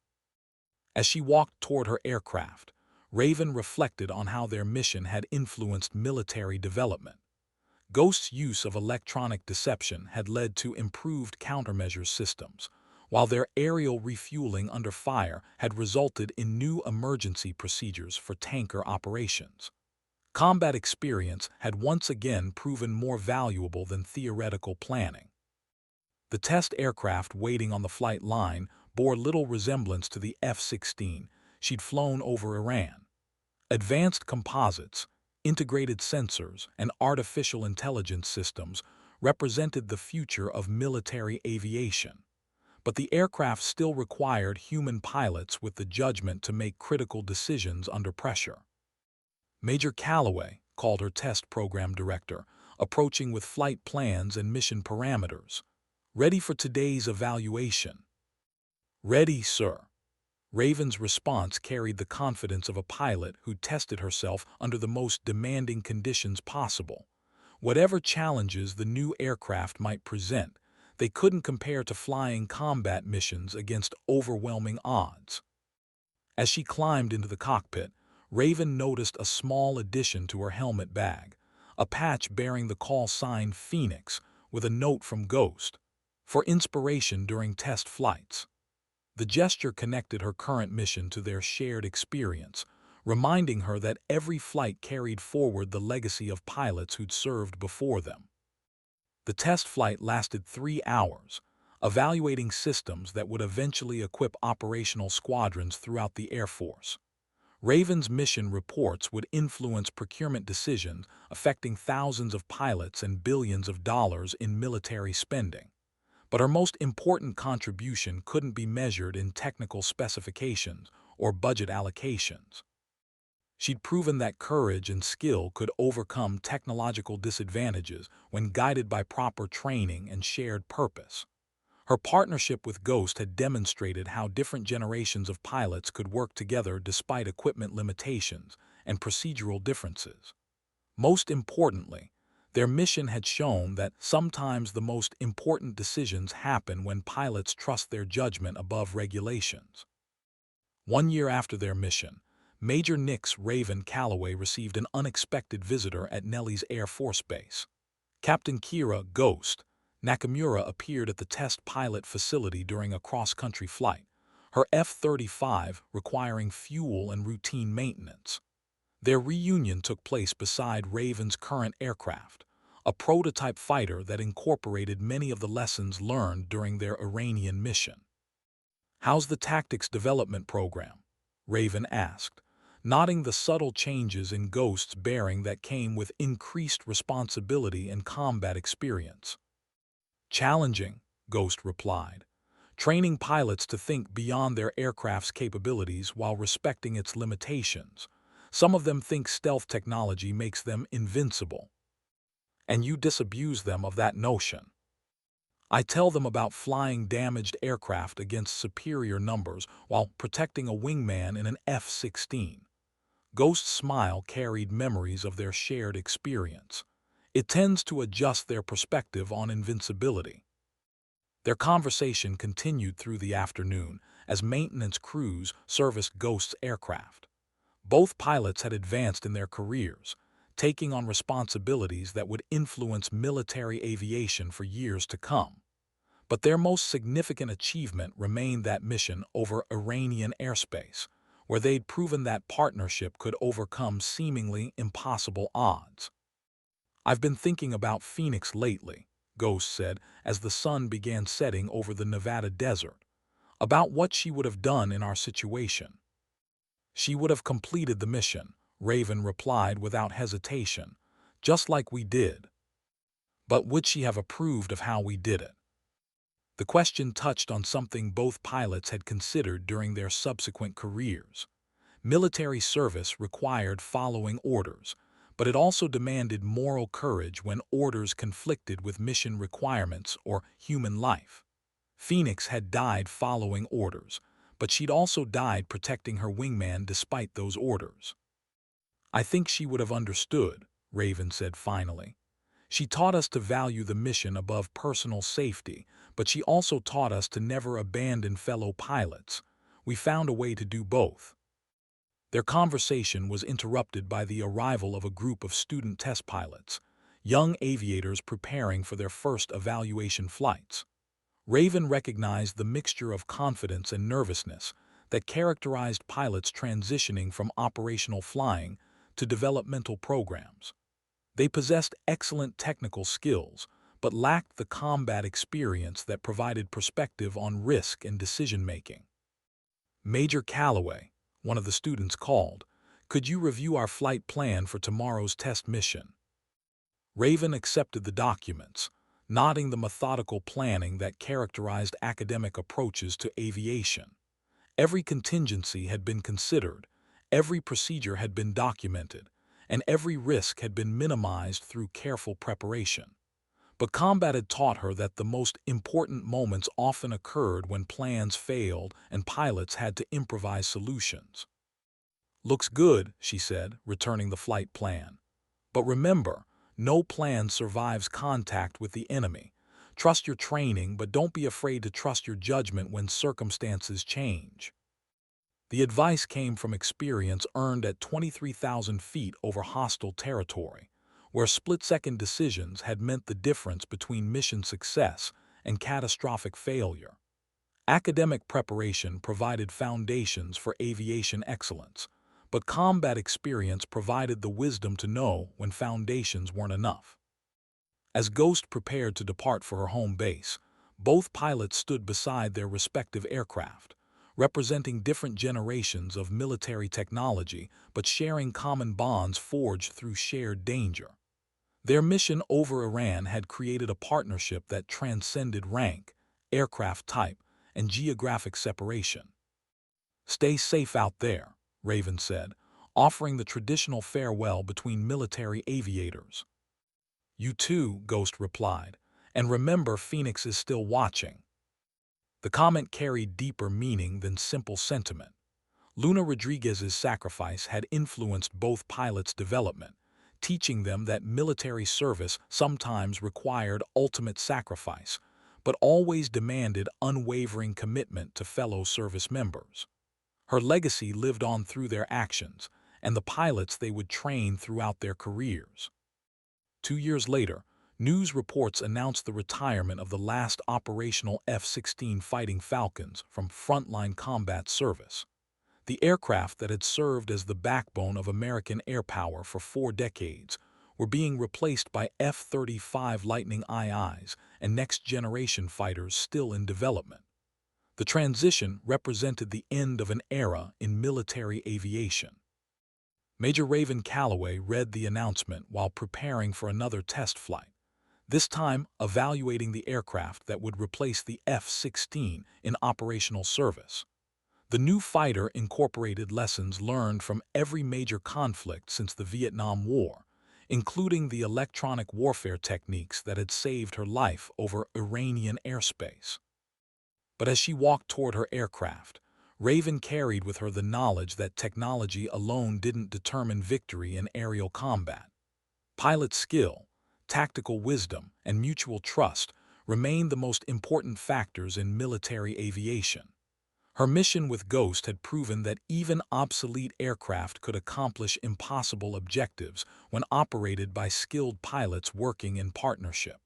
S1: As she walked toward her aircraft, Raven reflected on how their mission had influenced military development. Ghost's use of electronic deception had led to improved countermeasure systems, while their aerial refueling under fire had resulted in new emergency procedures for tanker operations. Combat experience had once again proven more valuable than theoretical planning. The test aircraft waiting on the flight line bore little resemblance to the F-16 she'd flown over Iran. Advanced composites, integrated sensors, and artificial intelligence systems represented the future of military aviation. But the aircraft still required human pilots with the judgment to make critical decisions under pressure. Major Calloway called her test program director, approaching with flight plans and mission parameters. "Ready for today's evaluation?" "Ready, sir." Raven's response carried the confidence of a pilot who tested herself under the most demanding conditions possible. Whatever challenges the new aircraft might present, they couldn't compare to flying combat missions against overwhelming odds. As she climbed into the cockpit, Raven noticed a small addition to her helmet bag, a patch bearing the call sign Phoenix with a note from Ghost, for inspiration during test flights. The gesture connected her current mission to their shared experience, reminding her that every flight carried forward the legacy of pilots who'd served before them. The test flight lasted 3 hours, evaluating systems that would eventually equip operational squadrons throughout the Air Force. Raven's mission reports would influence procurement decisions affecting thousands of pilots and billions of dollars in military spending. But her most important contribution couldn't be measured in technical specifications or budget allocations. She'd proven that courage and skill could overcome technological disadvantages when guided by proper training and shared purpose. Her partnership with Ghost had demonstrated how different generations of pilots could work together despite equipment limitations and procedural differences. Most importantly, their mission had shown that sometimes the most important decisions happen when pilots trust their judgment above regulations. 1 year after their mission, Major Nix Raven Calloway received an unexpected visitor at Nellis Air Force Base. Captain Kira "Ghost" Nakamura appeared at the test pilot facility during a cross-country flight, her F-35 requiring fuel and routine maintenance. Their reunion took place beside Raven's current aircraft, a prototype fighter that incorporated many of the lessons learned during their Iranian mission. "How's the tactics development program?" Raven asked, noting the subtle changes in Ghost's bearing that came with increased responsibility and combat experience. "Challenging," Ghost replied, "training pilots to think beyond their aircraft's capabilities while respecting its limitations. Some of them think stealth technology makes them invincible. And you disabuse them of that notion. I tell them about flying damaged aircraft against superior numbers while protecting a wingman in an F-16. Ghost's smile carried memories of their shared experience. It tends to adjust their perspective on invincibility. Their conversation continued through the afternoon as maintenance crews serviced Ghost's aircraft. Both pilots had advanced in their careers, taking on responsibilities that would influence military aviation for years to come. But their most significant achievement remained that mission over Iranian airspace, where they'd proven that partnership could overcome seemingly impossible odds. "I've been thinking about Phoenix lately," Ghost said as the sun began setting over the Nevada desert, "about what she would have done in our situation." "She would have completed the mission," Raven replied without hesitation, "just like we did." "But would she have approved of how we did it?" The question touched on something both pilots had considered during their subsequent careers. Military service required following orders, but it also demanded moral courage when orders conflicted with mission requirements or human life. Phoenix had died following orders, but she'd also died protecting her wingman despite those orders. "I think she would have understood," Raven said finally. "She taught us to value the mission above personal safety, but she also taught us to never abandon fellow pilots. We found a way to do both." Their conversation was interrupted by the arrival of a group of student test pilots, young aviators preparing for their first evaluation flights. Raven recognized the mixture of confidence and nervousness that characterized pilots transitioning from operational flying to developmental programs. They possessed excellent technical skills, but lacked the combat experience that provided perspective on risk and decision-making. "Major Calloway," one of the students called, "could you review our flight plan for tomorrow's test mission?" Raven accepted the documents, nodding the methodical planning that characterized academic approaches to aviation. Every contingency had been considered, every procedure had been documented, and every risk had been minimized through careful preparation. But combat had taught her that the most important moments often occurred when plans failed and pilots had to improvise solutions. "Looks good," she said, returning the flight plan. "But remember, no plan survives contact with the enemy. Trust your training, but don't be afraid to trust your judgment when circumstances change." The advice came from experience earned at 23,000 feet over hostile territory, where split-second decisions had meant the difference between mission success and catastrophic failure. Academic preparation provided foundations for aviation excellence, but combat experience provided the wisdom to know when foundations weren't enough. As Ghost prepared to depart for her home base, both pilots stood beside their respective aircraft, representing different generations of military technology but sharing common bonds forged through shared danger. Their mission over Iran had created a partnership that transcended rank, aircraft type, and geographic separation. "Stay safe out there," Raven said, offering the traditional farewell between military aviators. "You too," Ghost replied, "and remember Phoenix is still watching." The comment carried deeper meaning than simple sentiment. Luna Rodriguez's sacrifice had influenced both pilots' development, teaching them that military service sometimes required ultimate sacrifice, but always demanded unwavering commitment to fellow service members. Her legacy lived on through their actions and the pilots they would train throughout their careers. 2 years later, news reports announced the retirement of the last operational F-16 Fighting Falcons from frontline combat service. The aircraft that had served as the backbone of American air power for 4 decades were being replaced by F-35 Lightning IIs and next-generation fighters still in development. The transition represented the end of an era in military aviation. Major Raven Calloway read the announcement while preparing for another test flight, this time evaluating the aircraft that would replace the F-16 in operational service. The new fighter incorporated lessons learned from every major conflict since the Vietnam War, including the electronic warfare techniques that had saved her life over Iranian airspace. But as she walked toward her aircraft, Raven carried with her the knowledge that technology alone didn't determine victory in aerial combat. Pilot skill, tactical wisdom, and mutual trust remained the most important factors in military aviation. Her mission with Ghost had proven that even obsolete aircraft could accomplish impossible objectives when operated by skilled pilots working in partnership.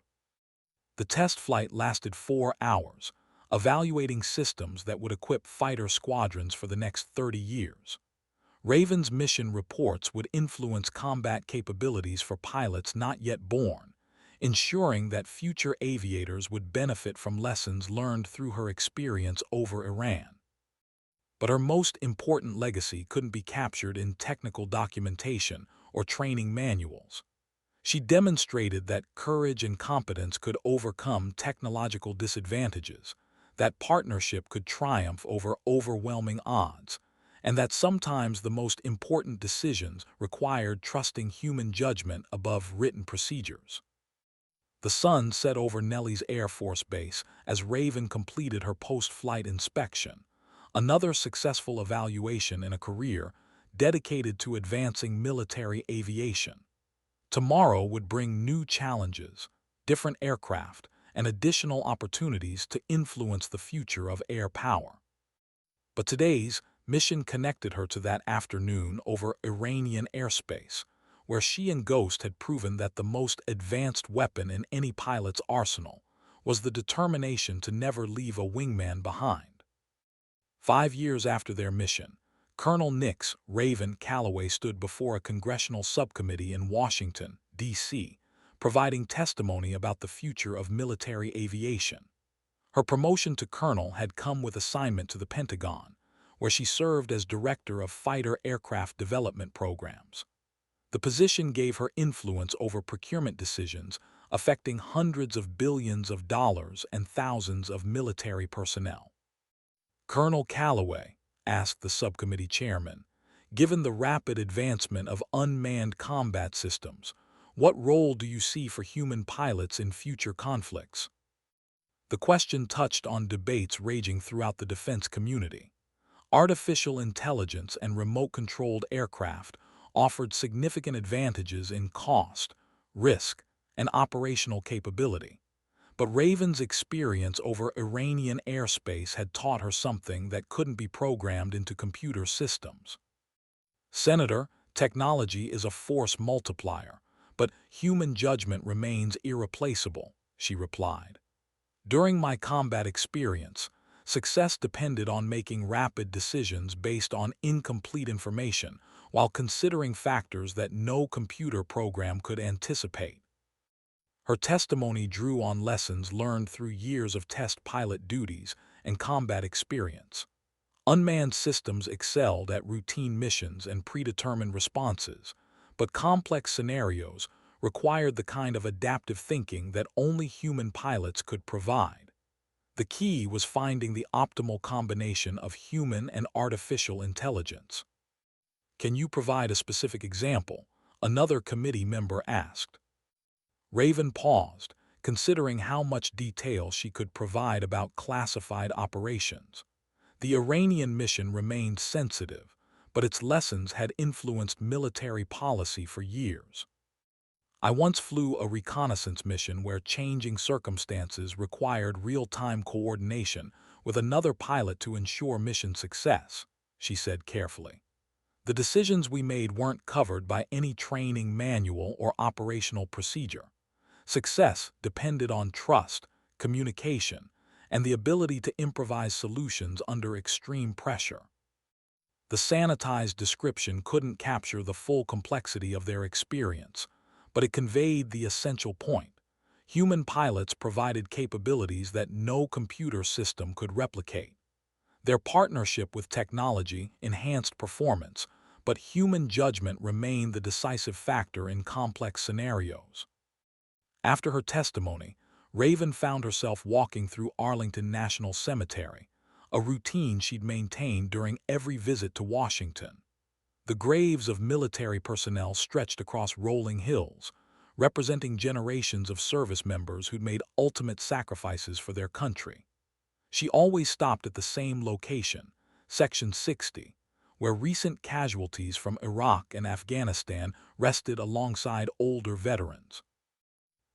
S1: The test flight lasted 4 hours, evaluating systems that would equip fighter squadrons for the next 30 years. Raven's mission reports would influence combat capabilities for pilots not yet born, ensuring that future aviators would benefit from lessons learned through her experience over Iran. But her most important legacy couldn't be captured in technical documentation or training manuals. She demonstrated that courage and competence could overcome technological disadvantages, that partnership could triumph over overwhelming odds, and that sometimes the most important decisions required trusting human judgment above written procedures. The sun set over Nellie's Air Force Base as Raven completed her post-flight inspection, another successful evaluation in a career dedicated to advancing military aviation. Tomorrow would bring new challenges, different aircraft, and additional opportunities to influence the future of air power. But today's mission connected her to that afternoon over Iranian airspace, where she and Ghost had proven that the most advanced weapon in any pilot's arsenal was the determination to never leave a wingman behind. 5 years after their mission, Colonel Nix Raven Calloway stood before a congressional subcommittee in Washington, D.C., providing testimony about the future of military aviation. Her promotion to colonel had come with assignment to the Pentagon, where she served as director of fighter aircraft development programs. The position gave her influence over procurement decisions affecting hundreds of billions of dollars and thousands of military personnel. Colonel Calloway, asked the subcommittee chairman, given the rapid advancement of unmanned combat systems, what role do you see for human pilots in future conflicts? The question touched on debates raging throughout the defense community. Artificial intelligence and remote-controlled aircraft offered significant advantages in cost, risk, and operational capability. But Raven's experience over Iranian airspace had taught her something that couldn't be programmed into computer systems. Senator, technology is a force multiplier, but human judgment remains irreplaceable, she replied. During my combat experience, success depended on making rapid decisions based on incomplete information while considering factors that no computer program could anticipate. Her testimony drew on lessons learned through years of test pilot duties and combat experience. Unmanned systems excelled at routine missions and predetermined responses, but complex scenarios required the kind of adaptive thinking that only human pilots could provide. The key was finding the optimal combination of human and artificial intelligence. Can you provide a specific example? Another committee member asked. Raven paused, considering how much detail she could provide about classified operations. The Iranian mission remained sensitive, but its lessons had influenced military policy for years. I once flew a reconnaissance mission where changing circumstances required real-time coordination with another pilot to ensure mission success, she said carefully. The decisions we made weren't covered by any training manual or operational procedure. Success depended on trust, communication, and the ability to improvise solutions under extreme pressure. The sanitized description couldn't capture the full complexity of their experience, but it conveyed the essential point. Human pilots provided capabilities that no computer system could replicate. Their partnership with technology enhanced performance, but human judgment remained the decisive factor in complex scenarios. After her testimony, Raven found herself walking through Arlington National Cemetery, a routine she'd maintained during every visit to Washington. The graves of military personnel stretched across rolling hills, representing generations of service members who'd made ultimate sacrifices for their country. She always stopped at the same location, Section 60, where recent casualties from Iraq and Afghanistan rested alongside older veterans.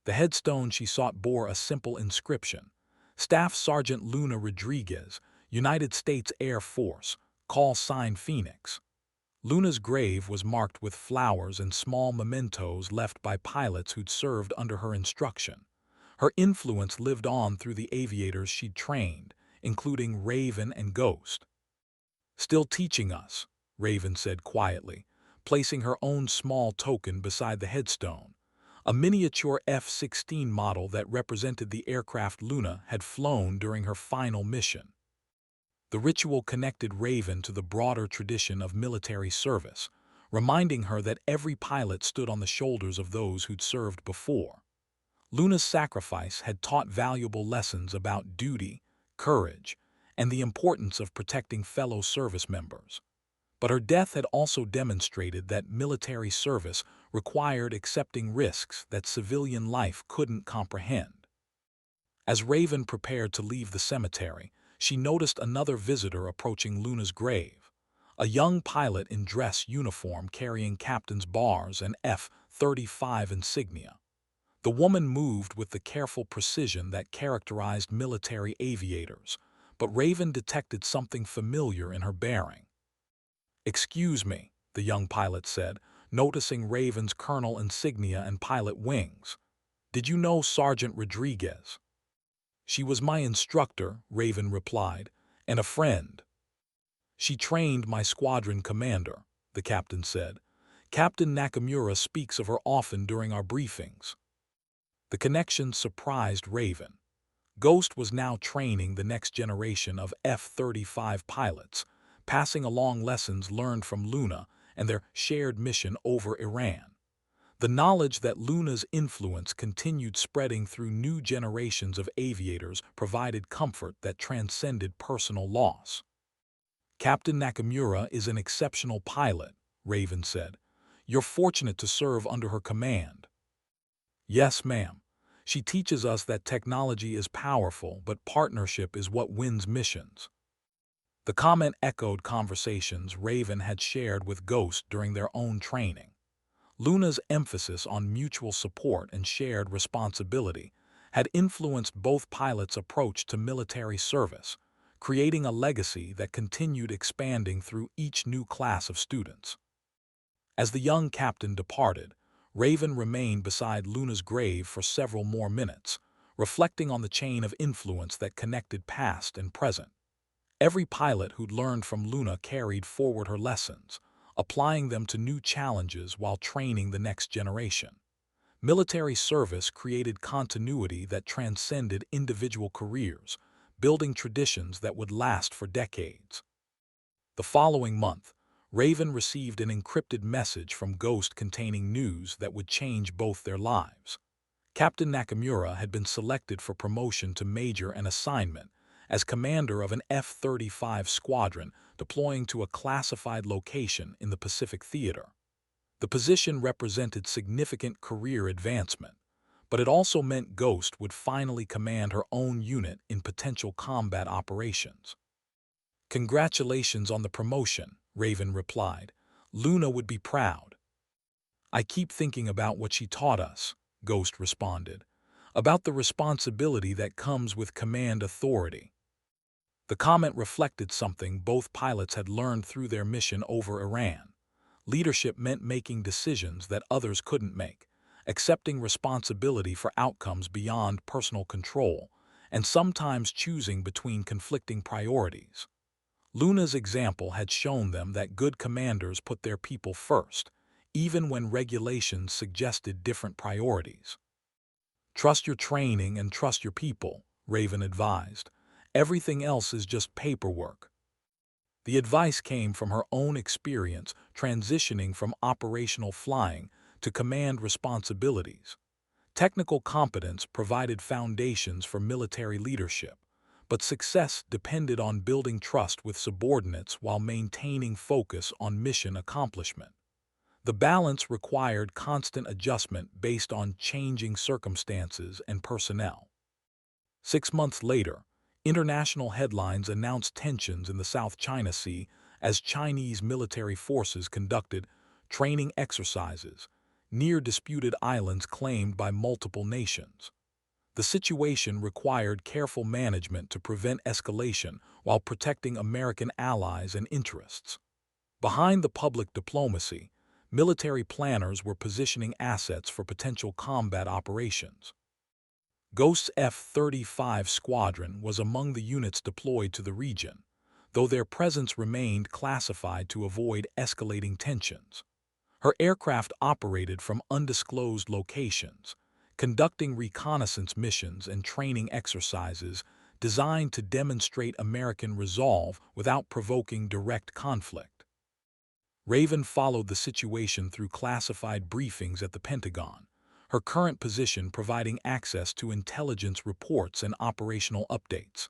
S1: The headstone she sought bore a simple inscription: Staff Sergeant Luna Rodriguez, United States Air Force, call sign Phoenix. Luna's grave was marked with flowers and small mementos left by pilots who'd served under her instruction. Her influence lived on through the aviators she'd trained, including Raven and Ghost. Still teaching us, Raven said quietly, placing her own small token beside the headstone. A miniature F-16 model that represented the aircraft Luna had flown during her final mission. The ritual connected Raven to the broader tradition of military service, reminding her that every pilot stood on the shoulders of those who'd served before. Luna's sacrifice had taught valuable lessons about duty, courage, and the importance of protecting fellow service members. But her death had also demonstrated that military service required accepting risks that civilian life couldn't comprehend. As Raven prepared to leave the cemetery, she noticed another visitor approaching Luna's grave, a young pilot in dress uniform carrying captain's bars and F-35 insignia. The woman moved with the careful precision that characterized military aviators, but Raven detected something familiar in her bearing. "Excuse me," the young pilot said, noticing Raven's colonel insignia and pilot wings. "Did you know Sergeant Rodriguez?" "She was my instructor," Raven replied, "and a friend. She trained my squadron commander," the captain said. "Captain Nakamura speaks of her often during our briefings." The connection surprised Raven. Ghost was now training the next generation of F-35 pilots, passing along lessons learned from Luna and their shared mission over Iran. The knowledge that Luna's influence continued spreading through new generations of aviators provided comfort that transcended personal loss. "Captain Nakamura is an exceptional pilot," Raven said. "You're fortunate to serve under her command." "Yes, ma'am. She teaches us that technology is powerful, but partnership is what wins missions." The comment echoed conversations Raven had shared with Ghost during their own training. Luna's emphasis on mutual support and shared responsibility had influenced both pilots' approach to military service, creating a legacy that continued expanding through each new class of students. As the young captain departed, Raven remained beside Luna's grave for several more minutes, reflecting on the chain of influence that connected past and present. Every pilot who'd learned from Luna carried forward her lessons, applying them to new challenges while training the next generation. Military service created continuity that transcended individual careers, building traditions that would last for decades. The following month, Raven received an encrypted message from Ghost containing news that would change both their lives. Captain Nakamura had been selected for promotion to major and assignment as commander of an F-35 squadron deploying to a classified location in the Pacific Theater. The position represented significant career advancement, but it also meant Ghost would finally command her own unit in potential combat operations. "Congratulations on the promotion," Raven replied. "Luna would be proud." "I keep thinking about what she taught us," Ghost responded, "about the responsibility that comes with command authority." The comment reflected something both pilots had learned through their mission over Iran. Leadership meant making decisions that others couldn't make, accepting responsibility for outcomes beyond personal control, and sometimes choosing between conflicting priorities. Luna's example had shown them that good commanders put their people first, even when regulations suggested different priorities. "Trust your training and trust your people," Raven advised. "Everything else is just paperwork." The advice came from her own experience transitioning from operational flying to command responsibilities. Technical competence provided foundations for military leadership, but success depended on building trust with subordinates while maintaining focus on mission accomplishment. The balance required constant adjustment based on changing circumstances and personnel. 6 months later, international headlines announced tensions in the South China Sea as Chinese military forces conducted training exercises, near disputed islands claimed by multiple nations. The situation required careful management to prevent escalation while protecting American allies and interests. Behind the public diplomacy, military planners were positioning assets for potential combat operations. Ghost's F-35 squadron was among the units deployed to the region, though their presence remained classified to avoid escalating tensions. Her aircraft operated from undisclosed locations, conducting reconnaissance missions and training exercises designed to demonstrate American resolve without provoking direct conflict. Raven followed the situation through classified briefings at the Pentagon, her current position providing access to intelligence reports and operational updates.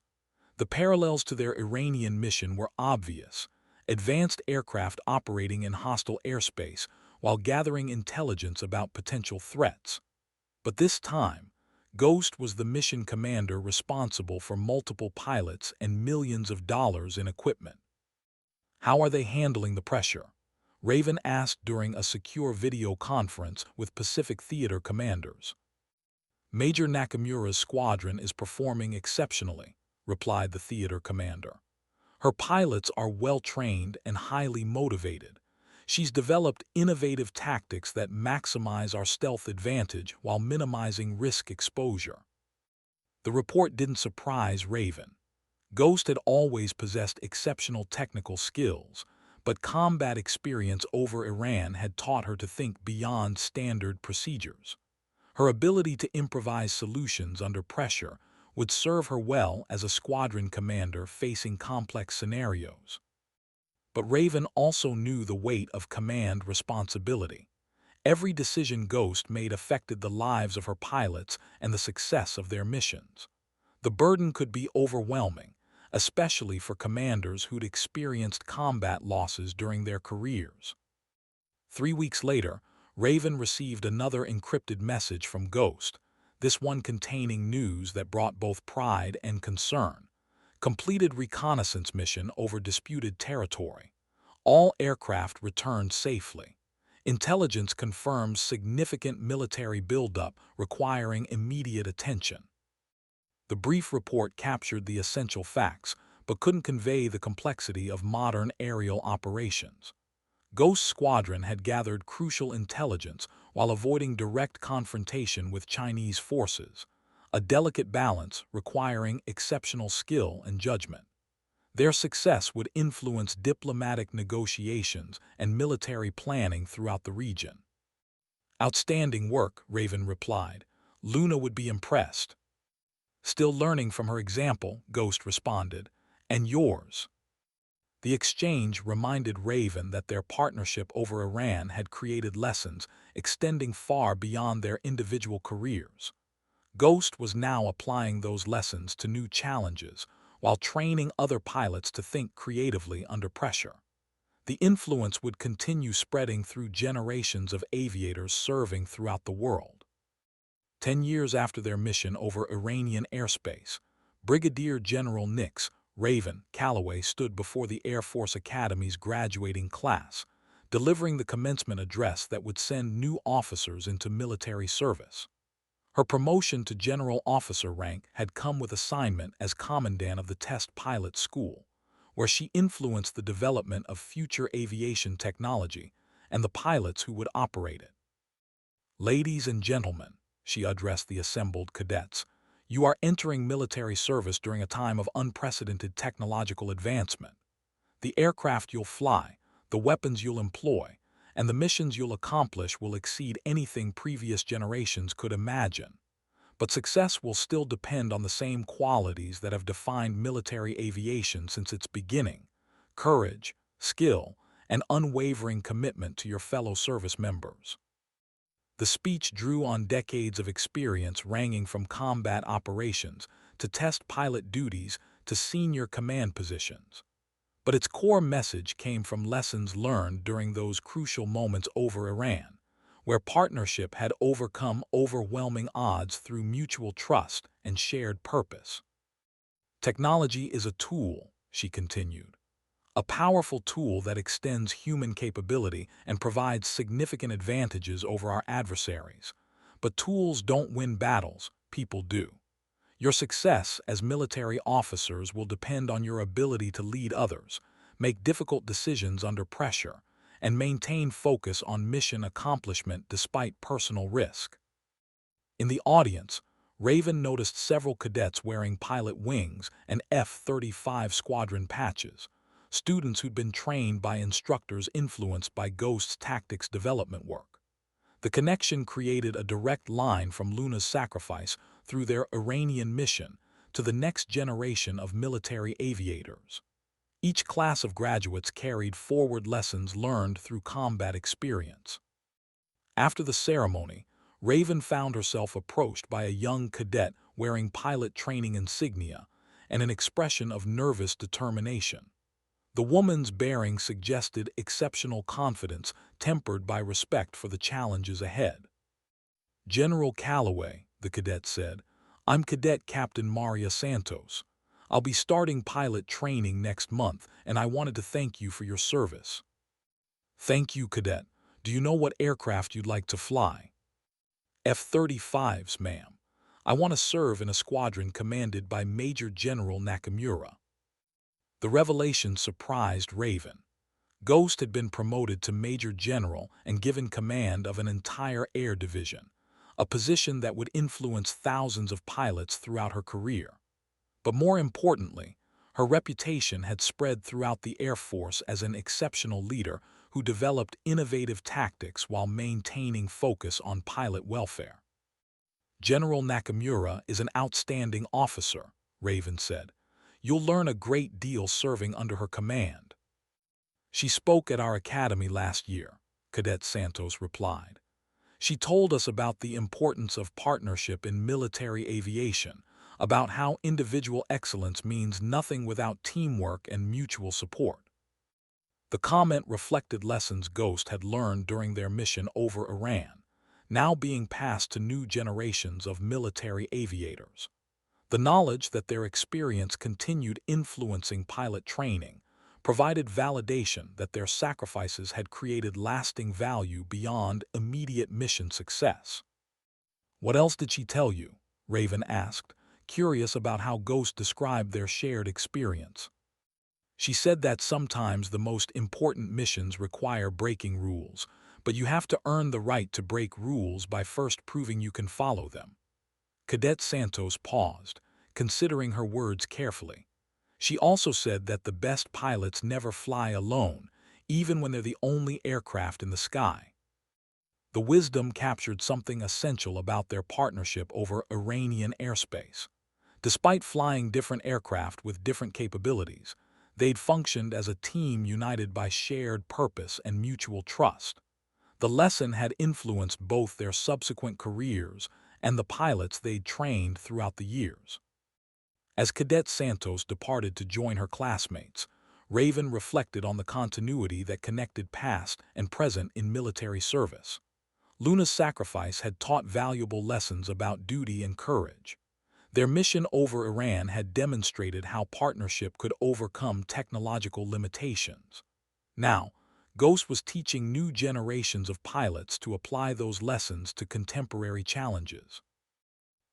S1: The parallels to their Iranian mission were obvious: advanced aircraft operating in hostile airspace while gathering intelligence about potential threats. But this time, Ghost was the mission commander responsible for multiple pilots and millions of dollars in equipment. "How are they handling the pressure?" Raven asked during a secure video conference with Pacific Theater commanders. "Major Nakamura's squadron is performing exceptionally," replied the theater commander. "Her pilots are well-trained and highly motivated. She's developed innovative tactics that maximize our stealth advantage while minimizing risk exposure." The report didn't surprise Raven. Ghost had always possessed exceptional technical skills, but combat experience over Iran had taught her to think beyond standard procedures. Her ability to improvise solutions under pressure would serve her well as a squadron commander facing complex scenarios. But Raven also knew the weight of command responsibility. Every decision Ghost made affected the lives of her pilots and the success of their missions. The burden could be overwhelming, especially for commanders who'd experienced combat losses during their careers. 3 weeks later, Raven received another encrypted message from Ghost, this one containing news that brought both pride and concern. Completed reconnaissance mission over disputed territory. All aircraft returned safely. Intelligence confirms significant military buildup requiring immediate attention. The brief report captured the essential facts, but couldn't convey the complexity of modern aerial operations. Ghost Squadron had gathered crucial intelligence while avoiding direct confrontation with Chinese forces, a delicate balance requiring exceptional skill and judgment. Their success would influence diplomatic negotiations and military planning throughout the region. "Outstanding work," Raven replied. "Luna would be impressed." "Still learning from her example," Ghost responded. "And yours." The exchange reminded Raven that their partnership over Iran had created lessons extending far beyond their individual careers. Ghost was now applying those lessons to new challenges while training other pilots to think creatively under pressure. The influence would continue spreading through generations of aviators serving throughout the world. 10 years after their mission over Iranian airspace, Brigadier General Nix Raven Calloway stood before the Air Force Academy's graduating class, delivering the commencement address that would send new officers into military service. Her promotion to general officer rank had come with assignment as commandant of the Test Pilot School, where she influenced the development of future aviation technology and the pilots who would operate it. "Ladies and gentlemen," she addressed the assembled cadets, "you are entering military service during a time of unprecedented technological advancement. The aircraft you'll fly, the weapons you'll employ, and the missions you'll accomplish will exceed anything previous generations could imagine. But success will still depend on the same qualities that have defined military aviation since its beginning: courage, skill, and unwavering commitment to your fellow service members." The speech drew on decades of experience ranging from combat operations to test pilot duties to senior command positions. But its core message came from lessons learned during those crucial moments over Iran, where partnership had overcome overwhelming odds through mutual trust and shared purpose. "Technology is a tool," she continued. a powerful tool that extends human capability and provides significant advantages over our adversaries. But tools don't win battles, people do. Your success as military officers will depend on your ability to lead others, make difficult decisions under pressure, and maintain focus on mission accomplishment despite personal risk. In the audience, Raven noticed several cadets wearing pilot wings and F-35 squadron patches, students who'd been trained by instructors influenced by Ghost's tactics development work. The connection created a direct line from Luna's sacrifice through their Iranian mission to the next generation of military aviators. Each class of graduates carried forward lessons learned through combat experience. After the ceremony, Raven found herself approached by a young cadet wearing pilot training insignia and an expression of nervous determination. The woman's bearing suggested exceptional confidence tempered by respect for the challenges ahead. "General Calloway," the cadet said, "I'm Cadet Captain Maria Santos. I'll be starting pilot training next month, and I wanted to thank you for your service." "Thank you, Cadet. Do you know what aircraft you'd like to fly?" "F-35s, ma'am. I want to serve in a squadron commanded by Major General Nakamura." The revelation surprised Raven. Ghost had been promoted to Major General and given command of an entire air division, a position that would influence thousands of pilots throughout her career. But more importantly, her reputation had spread throughout the Air Force as an exceptional leader who developed innovative tactics while maintaining focus on pilot welfare. "General Nakamura is an outstanding officer," Raven said. "You'll learn a great deal serving under her command." "She spoke at our academy last year," Cadet Santos replied. "She told us about the importance of partnership in military aviation, about how individual excellence means nothing without teamwork and mutual support." The comment reflected lessons Ghost had learned during their mission over Iran, now being passed to new generations of military aviators. The knowledge that their experience continued influencing pilot training provided validation that their sacrifices had created lasting value beyond immediate mission success. "What else did she tell you?" Raven asked, curious about how Ghost described their shared experience. "She said that sometimes the most important missions require breaking rules, but you have to earn the right to break rules by first proving you can follow them." Cadet Santos paused, considering her words carefully. She also said that the best pilots never fly alone, even when they're the only aircraft in the sky. The wisdom captured something essential about their partnership over Iranian airspace. Despite flying different aircraft with different capabilities, they'd functioned as a team united by shared purpose and mutual trust. The lesson had influenced both their subsequent careers and the pilots they'd trained throughout the years. As Cadet Santos departed to join her classmates, Raven reflected on the continuity that connected past and present in military service. Luna's sacrifice had taught valuable lessons about duty and courage. Their mission over Iran had demonstrated how partnership could overcome technological limitations. Now, Ghost was teaching new generations of pilots to apply those lessons to contemporary challenges.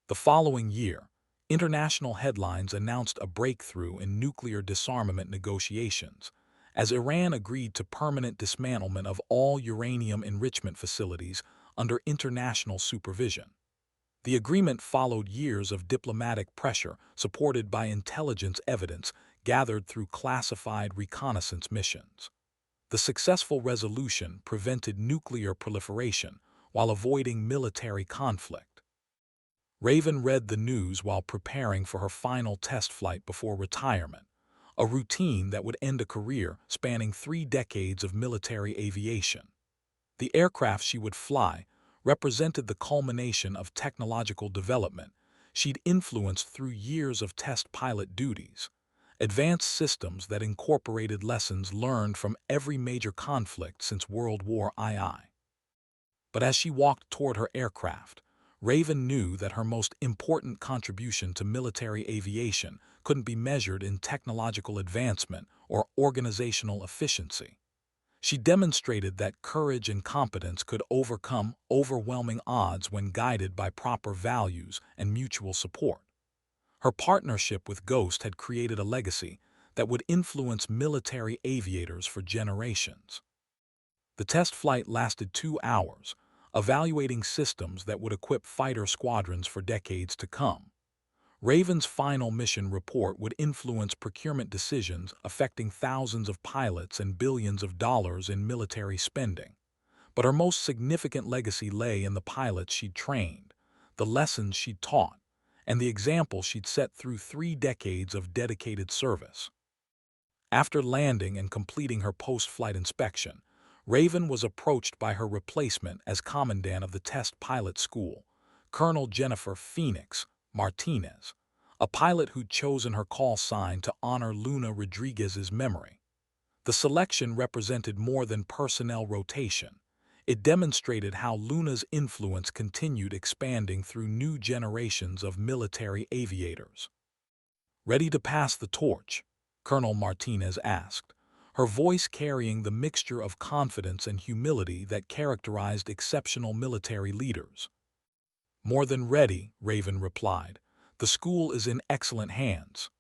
S1: The following year, international headlines announced a breakthrough in nuclear disarmament negotiations, as Iran agreed to permanent dismantlement of all uranium enrichment facilities under international supervision. The agreement followed years of diplomatic pressure supported by intelligence evidence gathered through classified reconnaissance missions. The successful resolution prevented nuclear proliferation while avoiding military conflict. Raven read the news while preparing for her final test flight before retirement, a routine that would end a career spanning 3 decades of military aviation. The aircraft she would fly represented the culmination of technological development she'd influenced through years of test pilot duties, advanced systems that incorporated lessons learned from every major conflict since World War II. But as she walked toward her aircraft, Raven knew that her most important contribution to military aviation couldn't be measured in technological advancement or organizational efficiency. She demonstrated that courage and competence could overcome overwhelming odds when guided by proper values and mutual support. Her partnership with Ghost had created a legacy that would influence military aviators for generations. The test flight lasted 2 hours, evaluating systems that would equip fighter squadrons for decades to come. Raven's final mission report would influence procurement decisions affecting thousands of pilots and billions of dollars in military spending. But her most significant legacy lay in the pilots she'd trained, the lessons she'd taught, and the example she'd set through 3 decades of dedicated service. After landing and completing her post-flight inspection, Raven was approached by her replacement as commandant of the test pilot school, Colonel Jennifer Phoenix Martinez, a pilot who'd chosen her call sign to honor Luna Rodriguez's memory. The selection represented more than personnel rotation. It demonstrated how Luna's influence continued expanding through new generations of military aviators. "Ready to pass the torch?" Colonel Martinez asked, her voice carrying the mixture of confidence and humility that characterized exceptional military leaders. "More than ready," Raven replied. "The school is in excellent hands."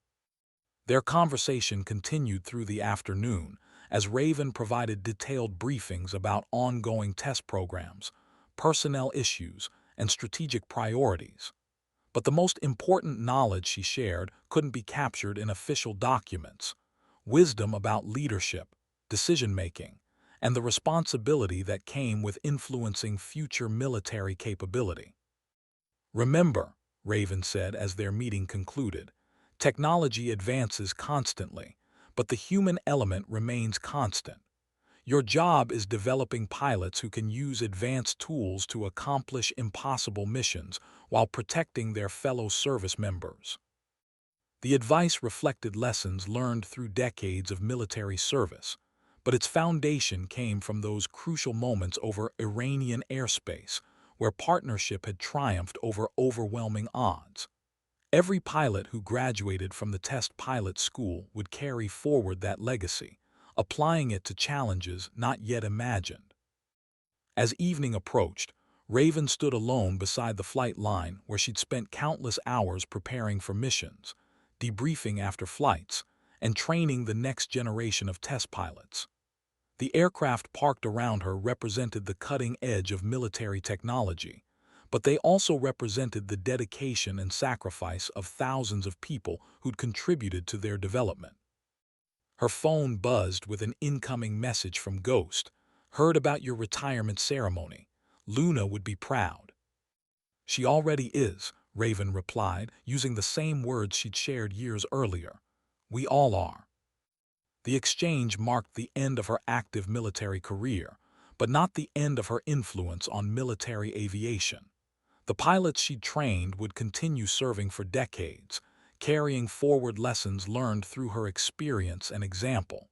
S1: Their conversation continued through the afternoon as Raven provided detailed briefings about ongoing test programs, personnel issues, and strategic priorities. But the most important knowledge she shared couldn't be captured in official documents: wisdom about leadership, decision-making, and the responsibility that came with influencing future military capability. "Remember," Raven said as their meeting concluded, "technology advances constantly, but the human element remains constant. Your job is developing pilots who can use advanced tools to accomplish impossible missions while protecting their fellow service members." The advice reflected lessons learned through decades of military service, but its foundation came from those crucial moments over Iranian airspace, where partnership had triumphed over overwhelming odds. Every pilot who graduated from the test pilot school would carry forward that legacy, applying it to challenges not yet imagined. As evening approached, Raven stood alone beside the flight line where she'd spent countless hours preparing for missions, debriefing after flights, and training the next generation of test pilots. The aircraft parked around her represented the cutting edge of military technology, but they also represented the dedication and sacrifice of thousands of people who'd contributed to their development. Her phone buzzed with an incoming message from Ghost. "Heard about your retirement ceremony. Luna would be proud." "She already is," Raven replied, using the same words she'd shared years earlier. "We all are." The exchange marked the end of her active military career, but not the end of her influence on military aviation. The pilots she'd trained would continue serving for decades, carrying forward lessons learned through her experience and example.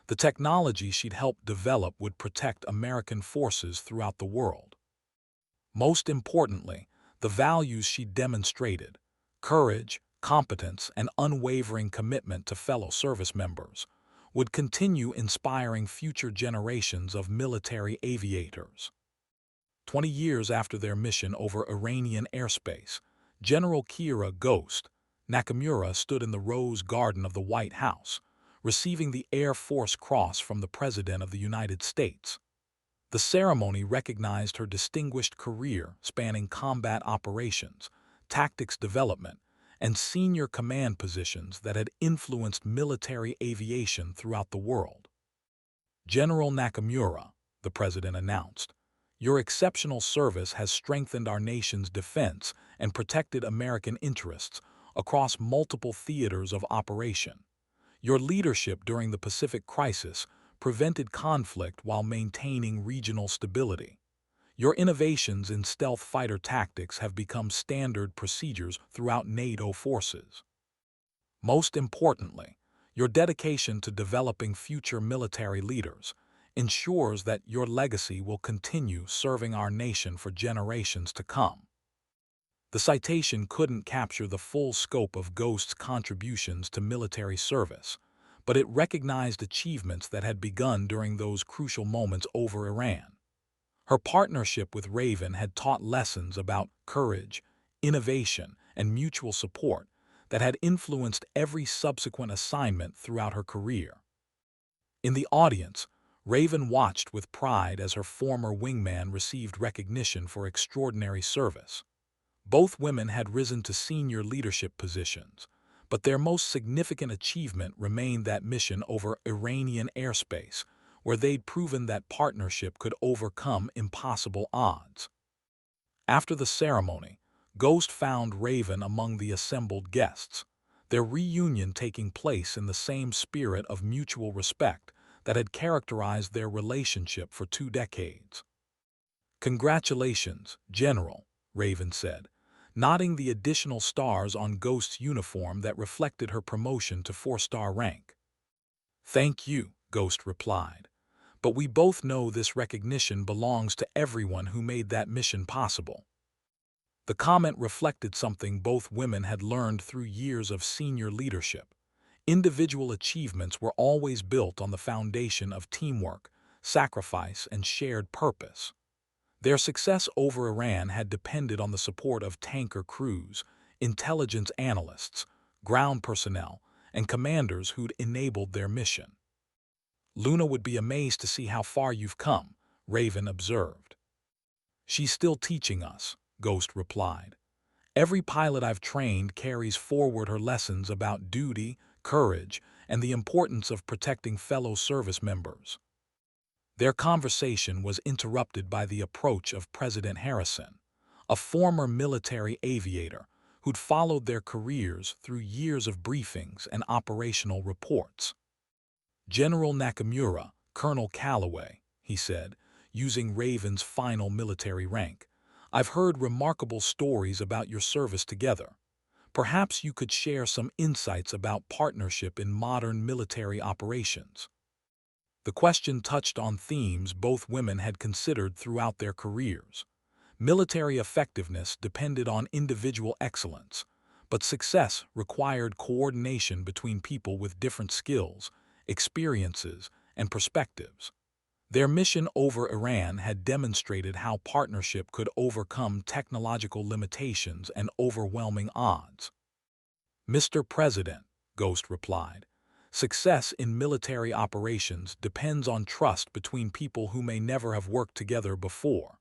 S1: The technology she'd helped develop would protect American forces throughout the world. Most importantly, the values she demonstrated: courage, competence, and unwavering commitment to fellow service members, would continue inspiring future generations of military aviators. 20 years after their mission over Iranian airspace, General Kira "Ghost" Nakamura stood in the Rose Garden of the White House, receiving the Air Force Cross from the President of the United States. The ceremony recognized her distinguished career spanning combat operations, tactics development, and senior command positions that had influenced military aviation throughout the world. "General Nakamura," the President announced, "your exceptional service has strengthened our nation's defense and protected American interests across multiple theaters of operation. Your leadership during the Pacific Crisis prevented conflict while maintaining regional stability. Your innovations in stealth fighter tactics have become standard procedures throughout NATO forces. Most importantly, your dedication to developing future military leaders ensures that your legacy will continue serving our nation for generations to come." The citation couldn't capture the full scope of Ghost's contributions to military service, but it recognized achievements that had begun during those crucial moments over Iran. Her partnership with Raven had taught lessons about courage, innovation, and mutual support that had influenced every subsequent assignment throughout her career. In the audience, Raven watched with pride as her former wingman received recognition for extraordinary service. Both women had risen to senior leadership positions, but their most significant achievement remained that mission over Iranian airspace, where they'd proven that partnership could overcome impossible odds. After the ceremony, Ghost found Raven among the assembled guests, their reunion taking place in the same spirit of mutual respect that had characterized their relationship for 2 decades. "Congratulations, General," Raven said, nodding the additional stars on Ghost's uniform that reflected her promotion to 4-star rank. "Thank you," Ghost replied, "but we both know this recognition belongs to everyone who made that mission possible." The comment reflected something both women had learned through years of senior leadership. Individual achievements were always built on the foundation of teamwork, sacrifice, and shared purpose. Their success over Iran had depended on the support of tanker crews, intelligence analysts, ground personnel, and commanders who'd enabled their mission. "Luna would be amazed to see how far you've come," Raven observed. "She's still teaching us," Ghost replied. "Every pilot I've trained carries forward her lessons about duty, courage, and the importance of protecting fellow service members." Their conversation was interrupted by the approach of President Harrison, a former military aviator who'd followed their careers through years of briefings and operational reports. "General Nakamura, Colonel Calloway," he said, using Raven's final military rank, "I've heard remarkable stories about your service together. Perhaps you could share some insights about partnership in modern military operations." The question touched on themes both women had considered throughout their careers. Military effectiveness depended on individual excellence, but success required coordination between people with different skills, experiences, and perspectives. Their mission over Iran had demonstrated how partnership could overcome technological limitations and overwhelming odds. "Mr. President," Ghost replied, "success in military operations depends on trust between people who may never have worked together before.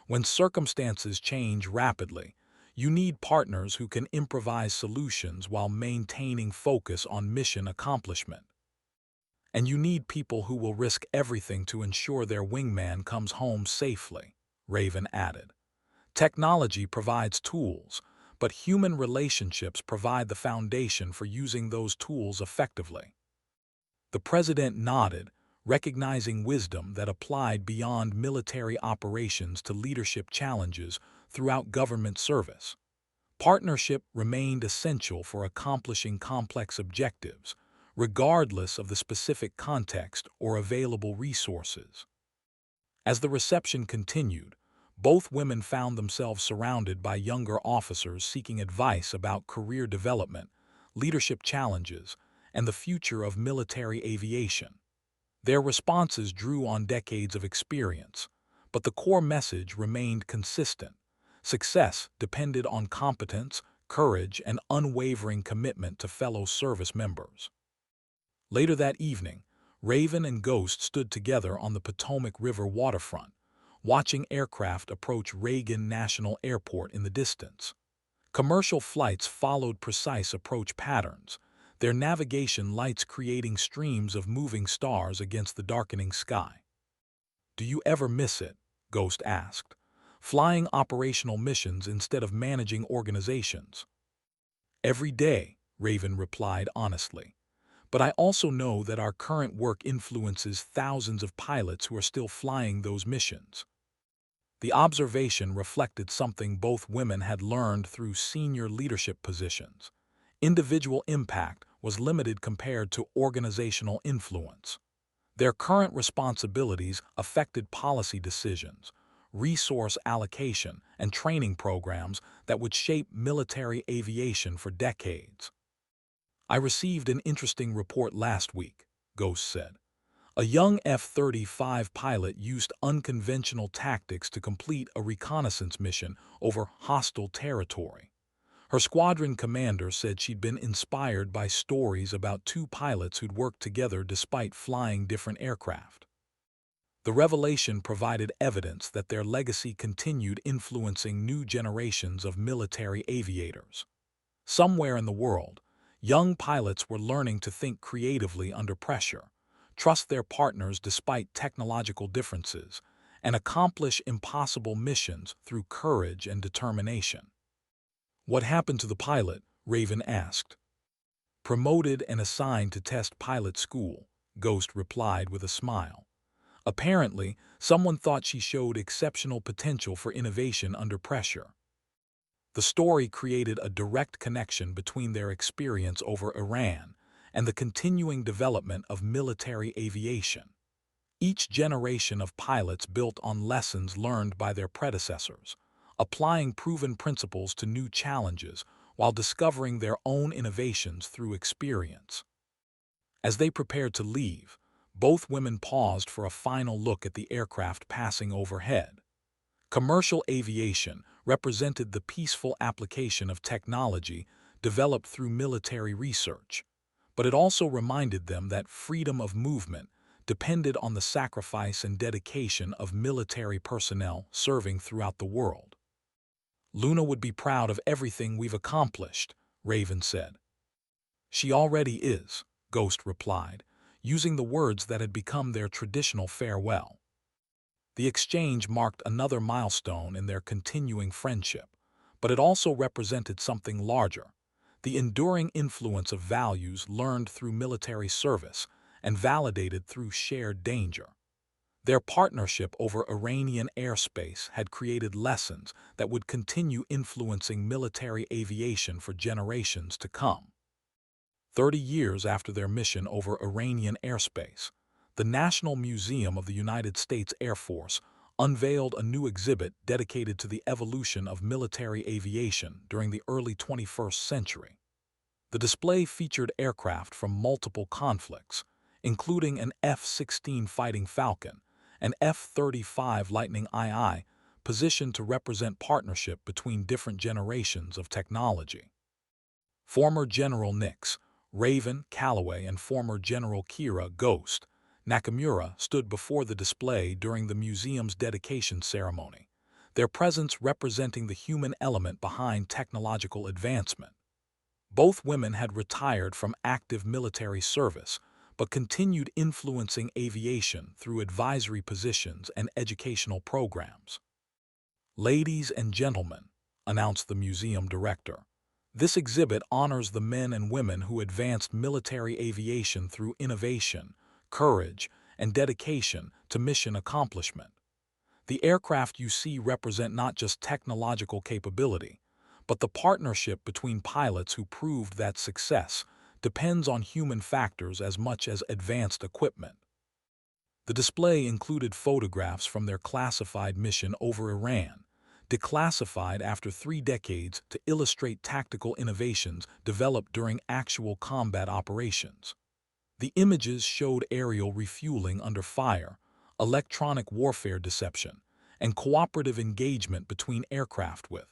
S1: When circumstances change rapidly, you need partners who can improvise solutions while maintaining focus on mission accomplishment. And you need people who will risk everything to ensure their wingman comes home safely," Raven added. "Technology provides tools, but human relationships provide the foundation for using those tools effectively." The president nodded, recognizing wisdom that applied beyond military operations to leadership challenges throughout government service. Partnership remained essential for accomplishing complex objectives, regardless of the specific context or available resources. As the reception continued, both women found themselves surrounded by younger officers seeking advice about career development, leadership challenges, and the future of military aviation. Their responses drew on decades of experience, but the core message remained consistent. Success depended on competence, courage, and unwavering commitment to fellow service members. Later that evening, Raven and Ghost stood together on the Potomac River waterfront, watching aircraft approach Reagan National Airport in the distance. Commercial flights followed precise approach patterns, their navigation lights creating streams of moving stars against the darkening sky. "Do you ever miss it?" Ghost asked. "Flying operational missions instead of managing organizations?" "Every day," Raven replied honestly. "But I also know that our current work influences thousands of pilots who are still flying those missions." The observation reflected something both women had learned through senior leadership positions. Individual impact was limited compared to organizational influence. Their current responsibilities affected policy decisions, resource allocation, and training programs that would shape military aviation for decades. "I received an interesting report last week," Ghost said. "A young F-35 pilot used unconventional tactics to complete a reconnaissance mission over hostile territory. Her squadron commander said she'd been inspired by stories about two pilots who'd worked together despite flying different aircraft. The revelation provided evidence that their legacy continued influencing new generations of military aviators. Somewhere in the world, young pilots were learning to think creatively under pressure, trust their partners despite technological differences, and accomplish impossible missions through courage and determination." "What happened to the pilot?" Raven asked. "Promoted and assigned to test pilot school," Ghost replied with a smile. "Apparently, someone thought she showed exceptional potential for innovation under pressure." The story created a direct connection between their experience over Iran and the continuing development of military aviation. Each generation of pilots built on lessons learned by their predecessors, applying proven principles to new challenges while discovering their own innovations through experience. As they prepared to leave, both women paused for a final look at the aircraft passing overhead. Commercial aviation represented the peaceful application of technology developed through military research, but it also reminded them that freedom of movement depended on the sacrifice and dedication of military personnel serving throughout the world. "Luna would be proud of everything we've accomplished," Raven said. "She already is," Ghost replied, using the words that had become their traditional farewell. The exchange marked another milestone in their continuing friendship, but it also represented something larger: the enduring influence of values learned through military service and validated through shared danger. Their partnership over Iranian airspace had created lessons that would continue influencing military aviation for generations to come. 30 years after their mission over Iranian airspace, the National Museum of the United States Air Force unveiled a new exhibit dedicated to the evolution of military aviation during the early 21st century. The display featured aircraft from multiple conflicts, including an F-16 Fighting Falcon and F-35 Lightning II, positioned to represent partnership between different generations of technology. Former General Nix, Raven, Calloway, and former General Kira, Ghost, Nakamura stood before the display during the museum's dedication ceremony, their presence representing the human element behind technological advancement. Both women had retired from active military service, but continued influencing aviation through advisory positions and educational programs. "Ladies and gentlemen," announced the museum director, "this exhibit honors the men and women who advanced military aviation through innovation, courage, and dedication to mission accomplishment. The aircraft you see represent not just technological capability, but the partnership between pilots who proved that success depends on human factors as much as advanced equipment." The display included photographs from their classified mission over Iran, declassified after 3 decades to illustrate tactical innovations developed during actual combat operations. The images showed aerial refueling under fire, electronic warfare deception, and cooperative engagement between aircraft with